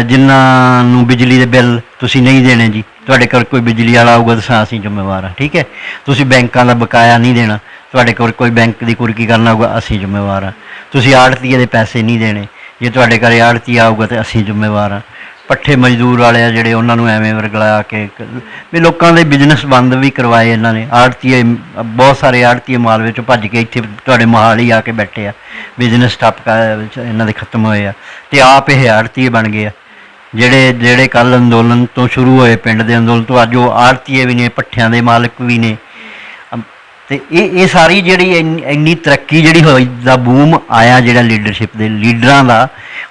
ਜਿਨ੍ਹਾਂ ਨੂੰ ਬਿਜਲੀ ਦੇ ਬਿੱਲ ਤੁਸੀਂ ਨਹੀਂ ਦੇਣੇ ਜੀ, ਤੁਹਾਡੇ ਕੋਲ ਕੋਈ ਬਿਜਲੀ ਵਾਲਾ ਆਊਗਾ ਤਾਂ ਅਸੀਂ ਜ਼ਿੰਮੇਵਾਰ ਹਾਂ, ਠੀਕ ਹੈ। ਤੁਸੀਂ ਬੈਂਕਾਂ ਦਾ ਬਕਾਇਆ ਨਹੀਂ ਦੇਣਾ, ਤੁਹਾਡੇ ਕੋਲ ਕੋਈ ਬੈਂਕ ਦੀ ਕੁਰਕੀ ਕਰਨਾ ਆਊਗਾ, ਅਸੀਂ ਜ਼ਿੰਮੇਵਾਰ ਹਾਂ। ਤੁਸੀਂ ਆੜ੍ਹਤੀਏ ਦੇ ਪੈਸੇ ਨਹੀਂ ਦੇਣੇ, ਜੇ ਤੁਹਾਡੇ ਘਰ ਆੜ੍ਹਤੀਆ ਆਊਗਾ ਤਾਂ ਅਸੀਂ ਜ਼ਿੰਮੇਵਾਰ ਹਾਂ। ਪੱਠੇ ਮਜ਼ਦੂਰ ਵਾਲੇ ਆ ਜਿਹੜੇ, ਉਹਨਾਂ ਨੂੰ ਐਵੇਂ ਵਰਗਲਾ ਕੇ ਵੀ ਲੋਕਾਂ ਦੇ ਬਿਜ਼ਨਸ ਬੰਦ ਵੀ ਕਰਵਾਏ ਇਹਨਾਂ ਨੇ। ਆੜ੍ਹਤੀਏ ਬਹੁਤ ਸਾਰੇ ਆੜ੍ਹਤੀਏ ਮਾਲ ਵਿੱਚੋਂ ਭੱਜ ਕੇ ਇੱਥੇ ਤੁਹਾਡੇ ਮੋਹਾਲੀ ਆ ਕੇ ਬੈਠੇ ਆ, ਬਿਜ਼ਨਸ ਠੱਪ ਇਹਨਾਂ ਦੇ ਖਤਮ ਹੋਏ ਆ ਤੇ ਆਪ ਇਹ ਆੜ੍ਹਤੀਏ ਬਣ ਗਏ ਆ। ਜਿਹੜੇ ਕੱਲ੍ਹ ਅੰਦੋਲਨ ਤੋਂ ਸ਼ੁਰੂ ਹੋਏ, ਪਿੰਡ ਦੇ ਅੰਦੋਲਨ ਤੋਂ, ਅੱਜ ਉਹ ਆੜ੍ਹਤੀਏ ਵੀ ਨੇ, ਭੱਠਿਆਂ ਦੇ ਮਾਲਕ ਵੀ ਨੇ। ਤੇ ਇਹ ਸਾਰੀ ਜਿਹੜੀ ਇੰਨੀ ਤਰੱਕੀ ਜਿਹੜੀ ਹੋਈ ਦਾ ਬੂਮ ਆਇਆ ਜਿਹੜਾ ਲੀਡਰਸ਼ਿਪ ਦੇ ਲੀਡਰਾਂ ਦਾ,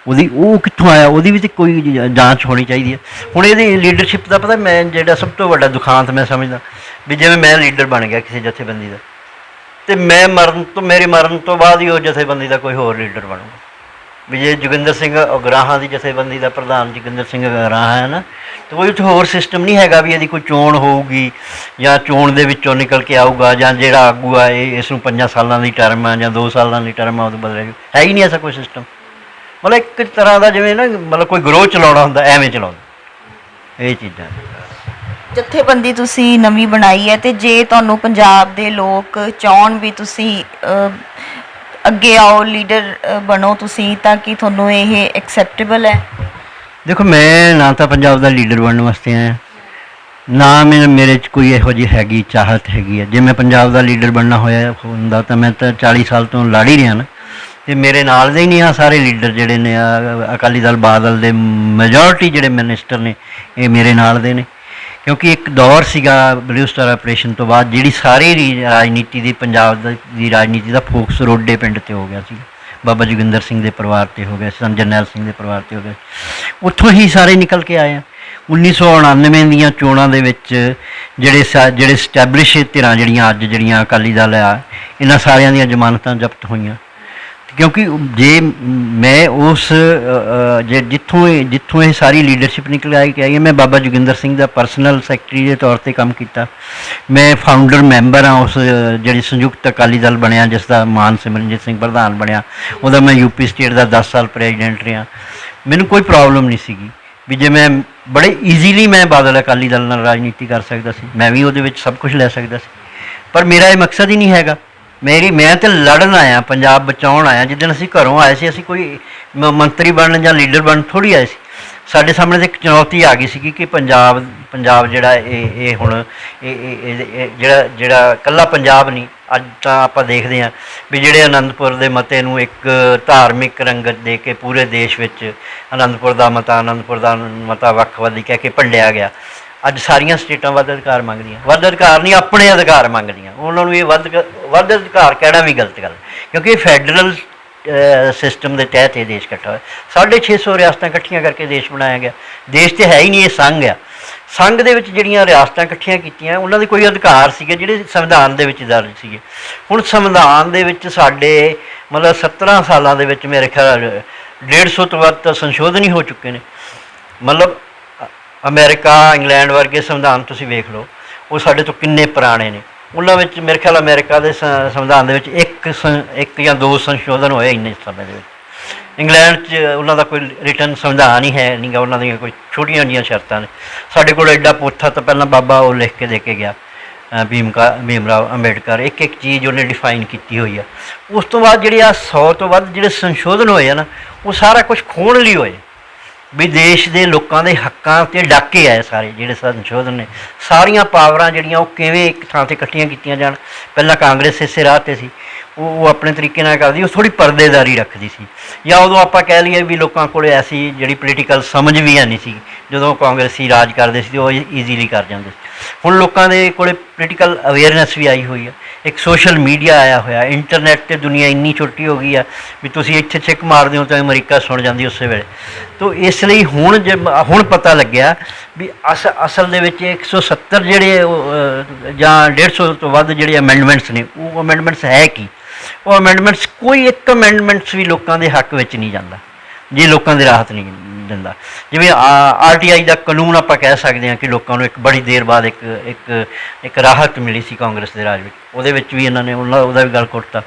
ਉਹ ਕਿੱਥੋਂ ਆਇਆ? ਉਹਦੀ ਵੀ ਤਾਂ ਕੋਈ ਜਾਂਚ ਹੋਣੀ ਚਾਹੀਦੀ ਹੈ। ਹੁਣ ਇਹਦੀ ਲੀਡਰਸ਼ਿਪ ਦਾ ਪਤਾ, ਮੈਂ ਜਿਹੜਾ ਸਭ ਤੋਂ ਵੱਡਾ ਦੁਖਾਂਤ ਮੈਂ ਸਮਝਦਾ ਵੀ ਜਿਵੇਂ ਮੈਂ ਲੀਡਰ ਬਣ ਗਿਆ ਕਿਸੇ ਜਥੇਬੰਦੀ ਦਾ ਤੇ ਮੇਰੇ ਮਰਨ ਤੋਂ ਬਾਅਦ ਹੀ ਉਹ ਜਥੇਬੰਦੀ ਦਾ ਕੋਈ ਹੋਰ ਲੀਡਰ ਬਣੂਗਾ। ਵੀ ਜੇ ਜੋਗਿੰਦਰ ਸਿੰਘ ਉਗਰਾਹਾਂ ਦੀ ਜਥੇਬੰਦੀ ਦਾ ਪ੍ਰਧਾਨ ਜੋਗਿੰਦਰ ਸਿੰਘ ਉਗਰਾਹਾਂ ਹੈ ਨਾ, ਤਾਂ ਕੋਈ ਉੱਥੇ ਹੋਰ ਸਿਸਟਮ ਨਹੀਂ ਹੈਗਾ ਵੀ ਇਹਦੀ ਕੋਈ ਚੋਣ ਹੋਊਗੀ ਜਾਂ ਚੋਣ ਦੇ ਵਿੱਚੋਂ ਨਿਕਲ ਕੇ ਆਊਗਾ, ਜਾਂ ਜਿਹੜਾ ਆਗੂ ਆ ਇਹ ਇਸ ਨੂੰ 5 ਸਾਲਾਂ ਦੀ ਟਰਮ ਆ ਜਾਂ 2 ਸਾਲਾਂ ਦੀ ਟਰਮ ਆ ਉਹ ਤੋਂ ਬਦਲੇਗਾ, ਹੈ ਹੀ ਨਹੀਂ ਐਸਾ ਕੋਈ ਸਿਸਟਮ। ਮਤਲਬ ਇੱਕ ਤਰ੍ਹਾਂ ਦਾ ਜਿਵੇਂ ਨਾ ਮਤਲਬ ਕੋਈ ਗਰੋਹ ਚਲਾਉਣਾ ਹੁੰਦਾ, ਐਵੇਂ ਚਲਾਉਂਦਾ ਇਹ ਚੀਜ਼ਾਂ। ਜਥੇਬੰਦੀ ਤੁਸੀਂ ਨਵੀਂ ਬਣਾਈ ਹੈ ਤੇ ਜੇ ਤੁਹਾਨੂੰ ਪੰਜਾਬ ਦੇ ਲੋਕ ਚਾਹਣ ਵੀ ਤੁਸੀਂ ਅੱਗੇ ਆਓ, ਲੀਡਰ ਬਣੋ ਤੁਸੀਂ, ਤਾਂ ਕਿ ਤੁਹਾਨੂੰ ਇਹ ਐਕਸੈਪਟੇਬਲ ਹੈ? ਦੇਖੋ, ਮੈਂ ਨਾ ਤਾਂ ਪੰਜਾਬ ਦਾ ਲੀਡਰ ਬਣਨ ਵਾਸਤੇ ਆਇਆ, ਨਾ ਮੇਰੇ 'ਚ ਕੋਈ ਇਹੋ ਜਿਹੀ ਹੈਗੀ ਚਾਹਤ ਹੈਗੀ ਹੈ। ਜੇ ਮੈਂ ਪੰਜਾਬ ਦਾ ਲੀਡਰ ਬਣਨਾ ਹੋਇਆ ਹੁੰਦਾ ਤਾਂ ਮੈਂ ਤਾਂ 40 ਸਾਲ ਤੋਂ ਲੜ ਹੀ ਰਿਹਾ ਨਾ। ਤੇ ਮੇਰੇ ਨਾਲ ਦੇ ਹੀ ਨਹੀਂ ਆ ਸਾਰੇ ਲੀਡਰ ਜਿਹੜੇ ਨੇ, ਅਕਾਲੀ ਦਲ ਬਾਦਲ ਦੇ ਮੈਜੋਰਟੀ ਜਿਹੜੇ ਮਿਨਿਸਟਰ ਨੇ ਇਹ ਮੇਰੇ ਨਾਲ ਦੇ ਨੇ। ਕਿਉਂਕਿ ਇੱਕ ਦੌਰ ਸੀਗਾ ਬਲੂ ਸਟਾਰ ਆਪਰੇਸ਼ਨ ਤੋਂ ਬਾਅਦ ਜਿਹੜੀ ਸਾਰੀ ਰਾਜਨੀਤੀ ਦੀ, ਪੰਜਾਬ ਦੀ ਰਾਜਨੀਤੀ ਦਾ ਫੋਕਸ ਰੋਡੇ ਪਿੰਡ 'ਤੇ ਹੋ ਗਿਆ ਸੀ, ਬਾਬਾ ਜੋਗਿੰਦਰ ਸਿੰਘ ਦੇ ਪਰਿਵਾਰ 'ਤੇ ਹੋ ਗਿਆ, ਸੰਤ ਜਰਨੈਲ ਸਿੰਘ ਦੇ ਪਰਿਵਾਰ 'ਤੇ ਹੋ ਗਿਆ। ਉੱਥੋਂ ਹੀ ਸਾਰੇ ਨਿਕਲ ਕੇ ਆਏ ਆ। 1999 ਦੀਆਂ ਚੋਣਾਂ ਦੇ ਵਿੱਚ ਜਿਹੜੇ ਸਟੈਬਲਿਸ਼ ਧਿਰਾਂ ਜਿਹੜੀਆਂ ਅਕਾਲੀ ਦਲ ਆ, ਇਹਨਾਂ ਸਾਰਿਆਂ ਦੀਆਂ ਜ਼ਮਾਨਤਾਂ ਜ਼ਬਤ ਹੋਈਆਂ। ਕਿਉਂਕਿ ਜੇ ਮੈਂ ਉਸ ਜਿੱਥੋਂ ਇਹ ਸਾਰੀ ਲੀਡਰਸ਼ਿਪ ਨਿਕਲ ਕੇ ਆਈ ਹੈ, ਮੈਂ ਬਾਬਾ ਜੋਗਿੰਦਰ ਸਿੰਘ ਦਾ ਪਰਸਨਲ ਸੈਕਟਰੀ ਦੇ ਤੌਰ 'ਤੇ ਕੰਮ ਕੀਤਾ। ਮੈਂ ਫਾਊਂਡਰ ਮੈਂਬਰ ਹਾਂ ਉਸ ਜਿਹੜੀ ਸੰਯੁਕਤ ਅਕਾਲੀ ਦਲ ਬਣਿਆ, ਜਿਸ ਦਾ ਮਾਨ ਸਿਮਰਨਜੀਤ ਸਿੰਘ ਪ੍ਰਧਾਨ ਬਣਿਆ, ਉਹਦਾ ਮੈਂ ਯੂਪੀ ਸਟੇਟ ਦਾ 10 ਸਾਲ ਪ੍ਰੈਜ਼ੀਡੈਂਟ ਰਿਹਾ। ਮੈਨੂੰ ਕੋਈ ਪ੍ਰੋਬਲਮ ਨਹੀਂ ਸੀਗੀ ਵੀ ਜੇ ਮੈਂ ਬੜੇ ਈਜ਼ੀਲੀ ਮੈਂ ਬਾਦਲ ਅਕਾਲੀ ਦਲ ਨਾਲ ਰਾਜਨੀਤੀ ਕਰ ਸਕਦਾ ਸੀ, ਮੈਂ ਵੀ ਉਹਦੇ ਵਿੱਚ ਸਭ ਕੁਝ ਲੈ ਸਕਦਾ ਸੀ। ਪਰ ਮੇਰਾ ਇਹ ਮਕਸਦ ਹੀ ਨਹੀਂ ਹੈਗਾ। ਮੈਂ ਤਾਂ ਲੜਨ ਆਇਆ, ਪੰਜਾਬ ਬਚਾਉਣ ਆਇਆ। ਜਿੱਦਣ ਅਸੀਂ ਘਰੋਂ ਆਏ ਸੀ, ਅਸੀਂ ਕੋਈ ਮੰਤਰੀ ਬਣਨ ਜਾਂ ਲੀਡਰ ਬਣਨ ਥੋੜ੍ਹੀ ਆਏ ਸੀ। ਸਾਡੇ ਸਾਹਮਣੇ ਤਾਂ ਇੱਕ ਚੁਣੌਤੀ ਆ ਗਈ ਸੀਗੀ ਕਿ ਪੰਜਾਬ ਜਿਹੜਾ ਇਹ ਹੁਣ ਜਿਹੜਾ ਇਕੱਲਾ ਪੰਜਾਬ ਨਹੀਂ, ਅੱਜ ਤਾਂ ਆਪਾਂ ਦੇਖਦੇ ਹਾਂ ਵੀ ਜਿਹੜੇ ਅਨੰਦਪੁਰ ਦੇ ਮਤੇ ਨੂੰ ਇੱਕ ਧਾਰਮਿਕ ਰੰਗਤ ਦੇ ਕੇ ਪੂਰੇ ਦੇਸ਼ ਵਿੱਚ ਅਨੰਦਪੁਰ ਦਾ ਮਤਾ ਵੱਖਵਾਦੀ ਕਹਿ ਕੇ ਭੰਡਿਆ ਗਿਆ। ਅੱਜ ਸਾਰੀਆਂ ਸਟੇਟਾਂ ਵੱਧ ਅਧਿਕਾਰ ਮੰਗਦੀਆਂ, ਵੱਧ ਅਧਿਕਾਰ ਨਹੀਂ ਆਪਣੇ ਅਧਿਕਾਰ ਮੰਗਦੀਆਂ। ਉਹਨਾਂ ਨੂੰ ਇਹ ਵੱਧ ਅਧਿਕਾਰ ਕਹਿਣਾ ਵੀ ਗਲਤ ਗੱਲ, ਕਿਉਂਕਿ ਇਹ ਫੈਡਰਲ ਸਿਸਟਮ ਦੇ ਤਹਿਤ ਇਹ ਦੇਸ਼ ਇਕੱਠਾ ਹੋਇਆ। 650 ਰਿਆਸਤਾਂ ਇਕੱਠੀਆਂ ਕਰਕੇ ਦੇਸ਼ ਬਣਾਇਆ ਗਿਆ। ਦੇਸ਼ ਤੇ ਹੈ ਹੀ ਨਹੀਂ, ਇਹ ਸੰਘ ਆ। ਸੰਘ ਦੇ ਵਿੱਚ ਜਿਹੜੀਆਂ ਰਿਆਸਤਾਂ ਇਕੱਠੀਆਂ ਕੀਤੀਆਂ, ਉਹਨਾਂ ਦੇ ਕੋਈ ਅਧਿਕਾਰ ਸੀਗੇ ਜਿਹੜੇ ਸੰਵਿਧਾਨ ਦੇ ਵਿੱਚ ਦਰਜ ਸੀਗੇ। ਹੁਣ ਸੰਵਿਧਾਨ ਦੇ ਵਿੱਚ ਸਾਡੇ ਮਤਲਬ 17 ਸਾਲਾਂ ਦੇ ਵਿੱਚ ਮੇਰੇ ਖਿਆਲ 150 ਤੋਂ ਵੱਧ ਤਾਂ ਸੰਸ਼ੋਧਨ ਹੀ ਹੋ ਚੁੱਕੇ ਨੇ। ਮਤਲਬ ਅਮਰੀਕਾ, ਇੰਗਲੈਂਡ ਵਰਗੇ ਸੰਵਿਧਾਨ ਤੁਸੀਂ ਵੇਖ ਲਓ, ਉਹ ਸਾਡੇ ਤੋਂ ਕਿੰਨੇ ਪੁਰਾਣੇ ਨੇ। ਉਹਨਾਂ ਵਿੱਚ ਮੇਰੇ ਖਿਆਲ ਅਮਰੀਕਾ ਦੇ ਸੰਵਿਧਾਨ ਦੇ ਵਿੱਚ ਇੱਕ ਜਾਂ 2 ਸੰਸ਼ੋਧਨ ਹੋਏ ਇੰਨੇ ਸਮੇਂ ਦੇ ਵਿੱਚ। ਇੰਗਲੈਂਡ 'ਚ ਉਹਨਾਂ ਦਾ ਕੋਈ ਰਿਟਨ ਸੰਵਿਧਾਨ ਹੀ ਹੈ ਨਹੀਂ ਗਾ, ਉਹਨਾਂ ਦੀਆਂ ਕੋਈ ਛੋਟੀਆਂ ਜਿਹੀਆਂ ਸ਼ਰਤਾਂ ਨੇ। ਸਾਡੇ ਕੋਲ ਐਡਾ ਪੋਥਾ ਤਾਂ ਪਹਿਲਾਂ ਬਾਬਾ ਉਹ ਲਿਖ ਕੇ ਦੇ ਕੇ ਗਿਆ, ਭੀਮ ਰਾਓ ਅੰਬੇਡਕਰ, ਇੱਕ ਇੱਕ ਚੀਜ਼ ਉਹਨੇ ਡਿਫਾਈਨ ਕੀਤੀ ਹੋਈ ਆ। ਉਸ ਤੋਂ ਬਾਅਦ ਜਿਹੜੇ ਆ 100 ਤੋਂ ਵੱਧ ਜਿਹੜੇ ਸੰਸ਼ੋਧਨ ਹੋਏ ਆ ਨਾ, ਉਹ ਸਾਰਾ ਕੁਝ ਖੋਹਣ ਲਈ ਹੋਏ, ਵੀ ਦੇਸ਼ ਦੇ ਲੋਕਾਂ ਦੇ ਹੱਕਾਂ 'ਤੇ ਡਾਕੇ ਆਏ ਸਾਰੇ ਜਿਹੜੇ ਸੰਸ਼ੋਧਨ ਨੇ। ਸਾਰੀਆਂ ਪਾਵਰਾਂ ਜਿਹੜੀਆਂ ਉਹ ਕਿਵੇਂ ਇੱਕ ਥਾਂ 'ਤੇ ਇਕੱਠੀਆਂ ਕੀਤੀਆਂ ਜਾਣ। ਪਹਿਲਾਂ ਕਾਂਗਰਸ ਇਸੇ ਰਾਹ 'ਤੇ ਸੀ, ਉਹ ਆਪਣੇ ਤਰੀਕੇ ਨਾਲ ਕਰਦੀ, ਉਹ ਥੋੜ੍ਹੀ ਪਰਦੇਦਾਰੀ ਰੱਖਦੀ ਸੀ। ਜਾਂ ਉਦੋਂ ਆਪਾਂ ਕਹਿ ਲਈਏ ਵੀ ਲੋਕਾਂ ਕੋਲ ਐਸੀ ਜਿਹੜੀ ਪੋਲੀਟੀਕਲ ਸਮਝ ਵੀ ਹੈ ਨਹੀਂ ਸੀ, ਜਦੋਂ ਕਾਂਗਰਸੀ ਰਾਜ ਕਰਦੇ ਸੀ ਉਹ ਈਜ਼ੀਲੀ ਕਰ ਜਾਂਦੇ ਸੀ। ਹੁਣ ਲੋਕਾਂ ਦੇ ਕੋਲ ਪੋਲੀਟੀਕਲ ਅਵੇਅਰਨੈਸ ਵੀ ਆਈ ਹੋਈ ਹੈ, ਇੱਕ ਸੋਸ਼ਲ ਮੀਡੀਆ ਆਇਆ ਹੋਇਆ, ਇੰਟਰਨੈਟ 'ਤੇ ਦੁਨੀਆ ਇੰਨੀ ਛੋਟੀ ਹੋ ਗਈ ਆ ਵੀ ਤੁਸੀਂ ਇੱਥੇ ਛਿੱਕ ਮਾਰਦੇ ਹੋ ਤਾਂ ਅਮਰੀਕਾ ਸੁਣ ਜਾਂਦੀ ਉਸੇ ਵੇਲੇ। ਤੋ ਇਸ ਲਈ ਹੁਣ ਪਤਾ ਲੱਗਿਆ ਵੀ ਅਸਲ ਦੇ ਵਿੱਚ 170 ਜਿਹੜੇ ਜਾਂ 150 ਤੋਂ ਵੱਧ ਜਿਹੜੇ ਅਮੈਂਡਮੈਂਟਸ ਨੇ, ਉਹ ਅਮੈਂਡਮੈਂਟਸ ਹੈ ਕੀ? ਉਹ ਅਮੈਂਡਮੈਂਟਸ ਕੋਈ ਇੱਕ ਅਮੈਂਡਮੈਂਟਸ ਵੀ ਲੋਕਾਂ ਦੇ ਹੱਕ ਵਿੱਚ ਨਹੀਂ ਜਾਂਦਾ ਜੇ ਲੋਕਾਂ ਦੀ ਰਾਹਤ ਨਹੀਂ ਦਿੰਦਾ। ਜਿਵੇਂ RTI ਦਾ ਕਾਨੂੰਨ ਆਪਾਂ ਕਹਿ ਸਕਦੇ ਹਾਂ ਕਿ ਲੋਕਾਂ ਨੂੰ ਇੱਕ ਬੜੀ ਦੇਰ ਬਾਅਦ ਇੱਕ ਰਾਹਤ ਮਿਲੀ ਸੀ ਕਾਂਗਰਸ ਦੇ ਰਾਜ ਵਿੱਚ, ਉਹਦੇ ਵਿੱਚ ਵੀ ਇਹਨਾਂ ਨੇ ਉਹਦਾ ਵੀ ਗਲ ਘੁੱਟਤਾ।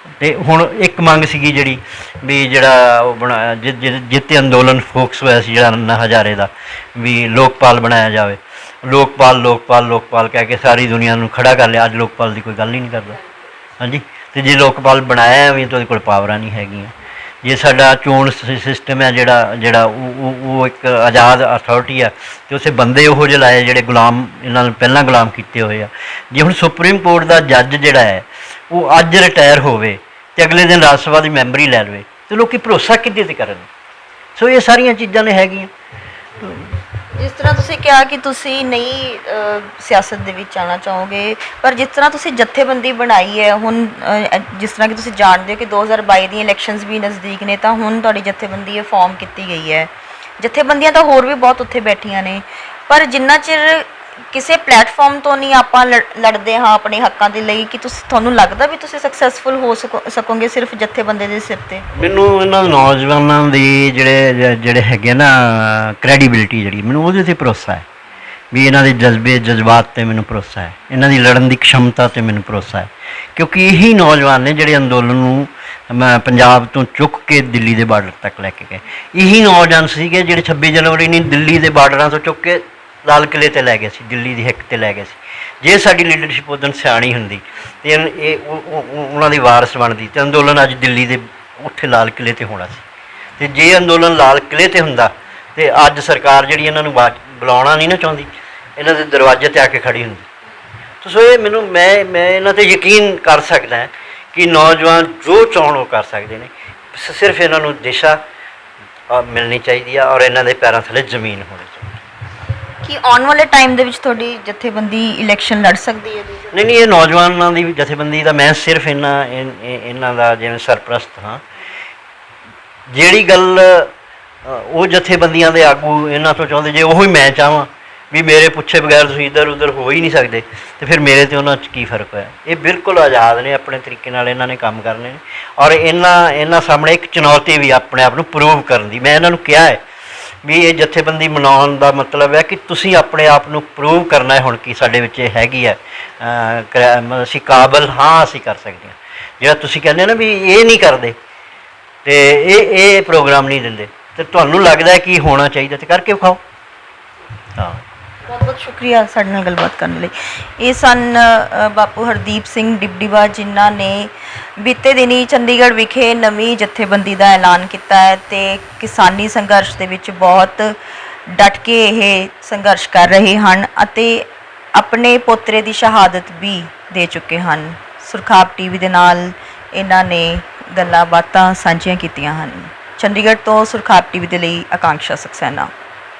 ਅਤੇ ਹੁਣ ਇੱਕ ਮੰਗ ਸੀਗੀ ਜਿਹੜੀ ਵੀ ਜਿਹੜਾ ਉਹ ਬਣਾਇਆ ਜਿੱਤੇ ਅੰਦੋਲਨ ਫੋਕਸ ਹੋਇਆ ਸੀ ਜਿਹੜਾ ਅੰਨਾ ਹਜ਼ਾਰੇ ਦਾ, ਵੀ ਲੋਕਪਾਲ ਬਣਾਇਆ ਜਾਵੇ। ਲੋਕਪਾਲ ਕਹਿ ਕੇ ਸਾਰੀ ਦੁਨੀਆ ਨੂੰ ਖੜਾ ਕਰ ਲਿਆ। ਅੱਜ ਲੋਕਪਾਲ ਦੀ ਕੋਈ ਗੱਲ ਹੀ ਨਹੀਂ ਕਰਦਾ। ਹਾਂਜੀ, ਅਤੇ ਜੇ ਲੋਕਪਾਲ ਬਣਾਇਆ ਵੀ ਤਾਂ ਉਹਦੇ ਕੋਲ ਪਾਵਰਾਂ ਨਹੀਂ ਹੈਗੀਆਂ। ਜੇ ਸਾਡਾ ਚੋਣ ਸਿਸਟਮ ਹੈ ਜਿਹੜਾ ਉਹ ਇੱਕ ਆਜ਼ਾਦ ਅਥਾਰਟੀ ਆ, ਅਤੇ ਉੱਥੇ ਬੰਦੇ ਉਹੋ ਜਿਹੇ ਲਾਏ ਜਿਹੜੇ ਗੁਲਾਮ, ਇਹਨਾਂ ਨੂੰ ਪਹਿਲਾਂ ਗੁਲਾਮ ਕੀਤੇ ਹੋਏ ਆ। ਜੇ ਹੁਣ ਸੁਪਰੀਮ ਕੋਰਟ ਦਾ ਜੱਜ ਜਿਹੜਾ ਹੈ ਉਹ ਅੱਜ ਰਿਟਾਇਰ ਹੋਵੇ ਅਤੇ ਅਗਲੇ ਦਿਨ ਰਾਜ ਸਭਾ ਦੀ ਮੈਂਬਰੀ ਲੈ ਲਵੇ, ਅਤੇ ਲੋਕ ਭਰੋਸਾ ਕਿਹਦੇ 'ਤੇ ਕਰਨ? ਸੋ ਇਹ ਸਾਰੀਆਂ ਚੀਜ਼ਾਂ ਨੇ ਹੈਗੀਆਂ। ਜਿਸ ਤਰ੍ਹਾਂ ਤੁਸੀਂ ਕਿਹਾ ਕਿ ਤੁਸੀਂ ਨਹੀਂ ਸਿਆਸਤ ਦੇ ਵਿੱਚ ਆਉਣਾ ਚਾਹੋਗੇ, ਪਰ ਜਿਸ ਤਰ੍ਹਾਂ ਤੁਸੀਂ ਜਥੇਬੰਦੀ ਬਣਾਈ ਹੈ ਹੁਣ, ਜਿਸ ਤਰ੍ਹਾਂ ਕਿ ਤੁਸੀਂ ਜਾਣਦੇ ਹੋ ਕਿ 2022 ਦੀਆਂ ਇਲੈਕਸ਼ਨਸ ਵੀ ਨਜ਼ਦੀਕ ਨੇ, ਤਾਂ ਹੁਣ ਤੁਹਾਡੀ ਜਥੇਬੰਦੀ ਇਹ ਫਾਰਮ ਕੀਤੀ ਗਈ ਹੈ। ਜਥੇਬੰਦੀਆਂ ਤਾਂ ਹੋਰ ਵੀ ਬਹੁਤ ਉੱਥੇ ਬੈਠੀਆਂ ਨੇ, ਪਰ ਜਿੰਨਾ ਚਿਰ ਕਿਸੇ ਪਲੇਟਫਾਰਮ ਤੋਂ ਨਹੀਂ ਆਪਾਂ ਲੜਦੇ ਹਾਂ ਆਪਣੇ ਹੱਕਾਂ ਦੇ ਲਈ, ਕਿ ਤੁਹਾਨੂੰ ਲੱਗਦਾ ਵੀ ਤੁਸੀਂ ਸਕਸੈਸਫੁਲ ਹੋ ਸਕੋਗੇ ਸਿਰਫ ਜਥੇਬੰਦੀ ਦੇ ਸਿਰ 'ਤੇ? ਮੈਨੂੰ ਇਹਨਾਂ ਨੌਜਵਾਨਾਂ ਦੀ ਜਿਹੜੇ ਹੈਗੇ ਨਾ ਕ੍ਰੈਡੀਬਿਲਿਟੀ ਜਿਹੜੀ, ਮੈਨੂੰ ਉਹਦੇ 'ਤੇ ਭਰੋਸਾ ਹੈ ਵੀ ਇਹਨਾਂ ਦੇ ਜਜ਼ਬਾਤ 'ਤੇ ਮੈਨੂੰ ਭਰੋਸਾ ਹੈ, ਇਹਨਾਂ ਦੀ ਲੜਨ ਦੀ ਖਮਤਾ 'ਤੇ ਮੈਨੂੰ ਭਰੋਸਾ ਹੈ। ਕਿਉਂਕਿ ਇਹੀ ਨੌਜਵਾਨ ਨੇ ਜਿਹੜੇ ਅੰਦੋਲਨ ਨੂੰ ਪੰਜਾਬ ਤੋਂ ਚੁੱਕ ਕੇ ਦਿੱਲੀ ਦੇ ਬਾਰਡਰ ਤੱਕ ਲੈ ਕੇ ਗਏ। ਇਹੀ ਨੌਜਵਾਨ ਸੀਗੇ ਜਿਹੜੇ 26 ਜਨਵਰੀ ਨੂੰ ਦਿੱਲੀ ਦੇ ਬਾਰਡਰਾਂ ਤੋਂ ਚੁੱਕ ਕੇ ਲਾਲ ਕਿਲ੍ਹੇ 'ਤੇ ਲੈ ਗਏ ਸੀ, ਦਿੱਲੀ ਦੀ ਹਿੱਕ 'ਤੇ ਲੈ ਗਏ ਸੀ। ਜੇ ਸਾਡੀ ਲੀਡਰਸ਼ਿਪ ਉਦੋਂ ਸਿਆਣੀ ਹੁੰਦੀ ਅਤੇ ਇਹ ਉਹਨਾਂ ਦੀ ਵਾਰਸ ਬਣਦੀ, ਅਤੇ ਅੰਦੋਲਨ ਅੱਜ ਦਿੱਲੀ ਦੇ ਉੱਥੇ ਲਾਲ ਕਿਲ੍ਹੇ 'ਤੇ ਹੋਣਾ ਸੀ। ਅਤੇ ਜੇ ਅੰਦੋਲਨ ਲਾਲ ਕਿਲ੍ਹੇ 'ਤੇ ਹੁੰਦਾ ਅਤੇ ਅੱਜ ਸਰਕਾਰ ਜਿਹੜੀ ਇਹਨਾਂ ਨੂੰ ਬੁਲਾਉਣਾ ਨਹੀਂ ਨਾ ਚਾਹੁੰਦੀ, ਇਹਨਾਂ ਦੇ ਦਰਵਾਜ਼ੇ 'ਤੇ ਆ ਕੇ ਖੜੀ ਹੁੰਦੀ। ਸੋ ਇਹ ਮੈਂ ਇਹਨਾਂ 'ਤੇ ਯਕੀਨ ਕਰ ਸਕਦਾ ਕਿ ਨੌਜਵਾਨ ਜੋ ਚਾਹੁਣ ਉਹ ਕਰ ਸਕਦੇ ਨੇ। ਸਿਰਫ ਇਹਨਾਂ ਨੂੰ ਦਿਸ਼ਾ ਮਿਲਣੀ ਚਾਹੀਦੀ ਆ ਔਰ ਇਹਨਾਂ ਦੇ ਪੈਰਾਂ ਥੱਲੇ ਜ਼ਮੀਨ ਹੋਣੀ ਚਾਹੀਦੀ। ਕਿ ਆਉਣ ਵਾਲੇ ਟਾਈਮ ਦੇ ਵਿੱਚ ਤੁਹਾਡੀ ਜਥੇਬੰਦੀ ਇਲੈਕਸ਼ਨ ਲੜ ਸਕਦੀ ਹੈ? ਨਹੀਂ, ਇਹ ਨੌਜਵਾਨਾਂ ਦੀ ਜਥੇਬੰਦੀ ਦਾ ਮੈਂ ਸਿਰਫ ਇਹਨਾਂ ਦਾ ਜਿਵੇਂ ਸਰਪ੍ਰਸਤ ਹਾਂ। ਜਿਹੜੀ ਗੱਲ ਉਹ ਜਥੇਬੰਦੀਆਂ ਦੇ ਆਗੂ ਇਹਨਾਂ ਤੋਂ ਚਾਹੁੰਦੇ, ਜੇ ਉਹੀ ਮੈਂ ਚਾਹਾਂ ਵੀ ਮੇਰੇ ਪੁੱਛੇ ਬਗੈਰ ਤੁਸੀਂ ਇੱਧਰ ਉੱਧਰ ਹੋ ਹੀ ਨਹੀਂ ਸਕਦੇ, ਅਤੇ ਫਿਰ ਮੇਰੇ ਅਤੇ ਉਹਨਾਂ 'ਚ ਕੀ ਫਰਕ ਹੋਇਆ? ਇਹ ਬਿਲਕੁਲ ਆਜ਼ਾਦ ਨੇ, ਆਪਣੇ ਤਰੀਕੇ ਨਾਲ ਇਹਨਾਂ ਨੇ ਕੰਮ ਕਰਨੇ ਨੇ। ਔਰ ਇਹਨਾਂ ਸਾਹਮਣੇ ਇੱਕ ਚੁਣੌਤੀ ਵੀ ਆਪਣੇ ਆਪ ਨੂੰ ਪ੍ਰੂਵ ਕਰਨ ਦੀ। ਮੈਂ ਇਹਨਾਂ ਨੂੰ ਕਿਹਾ ਹੈ ਵੀ ਇਹ ਜਥੇਬੰਦੀ ਮਨਾਉਣ ਦਾ ਮਤਲਬ ਹੈ ਕਿ ਤੁਸੀਂ ਆਪਣੇ ਆਪ ਨੂੰ ਪ੍ਰੂਵ ਕਰਨਾ ਹੈ ਹੁਣ ਕਿ ਸਾਡੇ ਵਿੱਚ ਇਹ ਹੈਗੀ ਹੈ, ਅਸੀਂ ਕਾਬਲ ਹਾਂ, ਅਸੀਂ ਕਰ ਸਕਦੇ ਹਾਂ। ਜਿਹੜਾ ਤੁਸੀਂ ਕਹਿੰਦੇ ਨਾ ਵੀ ਇਹ ਨਹੀਂ ਕਰਦੇ ਅਤੇ ਇਹ ਪ੍ਰੋਗਰਾਮ ਨਹੀਂ ਦਿੰਦੇ, ਅਤੇ ਤੁਹਾਨੂੰ ਲੱਗਦਾ ਕਿ ਹੋਣਾ ਚਾਹੀਦਾ, ਅਤੇ ਕਰਕੇ ਵਿਖਾਓ। ਹਾਂ, ਬਹੁਤ ਬਹੁਤ ਸ਼ੁਕਰੀਆ ਸਾਡੇ ਨਾਲ ਗੱਲਬਾਤ ਕਰਨ ਲਈ। ਇਹ ਸਨ ਬਾਪੂ ਹਰਦੀਪ ਸਿੰਘ ਡਿਬਡੀਵਾ, ਜਿਨ੍ਹਾਂ ਨੇ ਬੀਤੇ ਦਿਨੀ ਚੰਡੀਗੜ੍ਹ ਵਿਖੇ ਨਵੀਂ ਜਥੇਬੰਦੀ ਦਾ ਐਲਾਨ ਕੀਤਾ ਹੈ ਅਤੇ ਕਿਸਾਨੀ ਸੰਘਰਸ਼ ਦੇ ਵਿੱਚ ਬਹੁਤ ਡਟ ਕੇ ਇਹ ਸੰਘਰਸ਼ ਕਰ ਰਹੇ ਹਨ ਅਤੇ ਆਪਣੇ ਪੋਤਰੇ ਦੀ ਸ਼ਹਾਦਤ ਵੀ ਦੇ ਚੁੱਕੇ ਹਨ। ਸੁਰਖਾਬ TV ਦੇ ਨਾਲ ਇਹਨਾਂ ਨੇ ਗੱਲਾਂ ਬਾਤਾਂ ਸਾਂਝੀਆਂ ਕੀਤੀਆਂ ਹਨ। ਚੰਡੀਗੜ੍ਹ ਤੋਂ ਸੁਰਖਾਬ TV ਦੇ ਲਈ ਆਕਾਂਕਸ਼ਾ ਸਕਸੈਨਾ।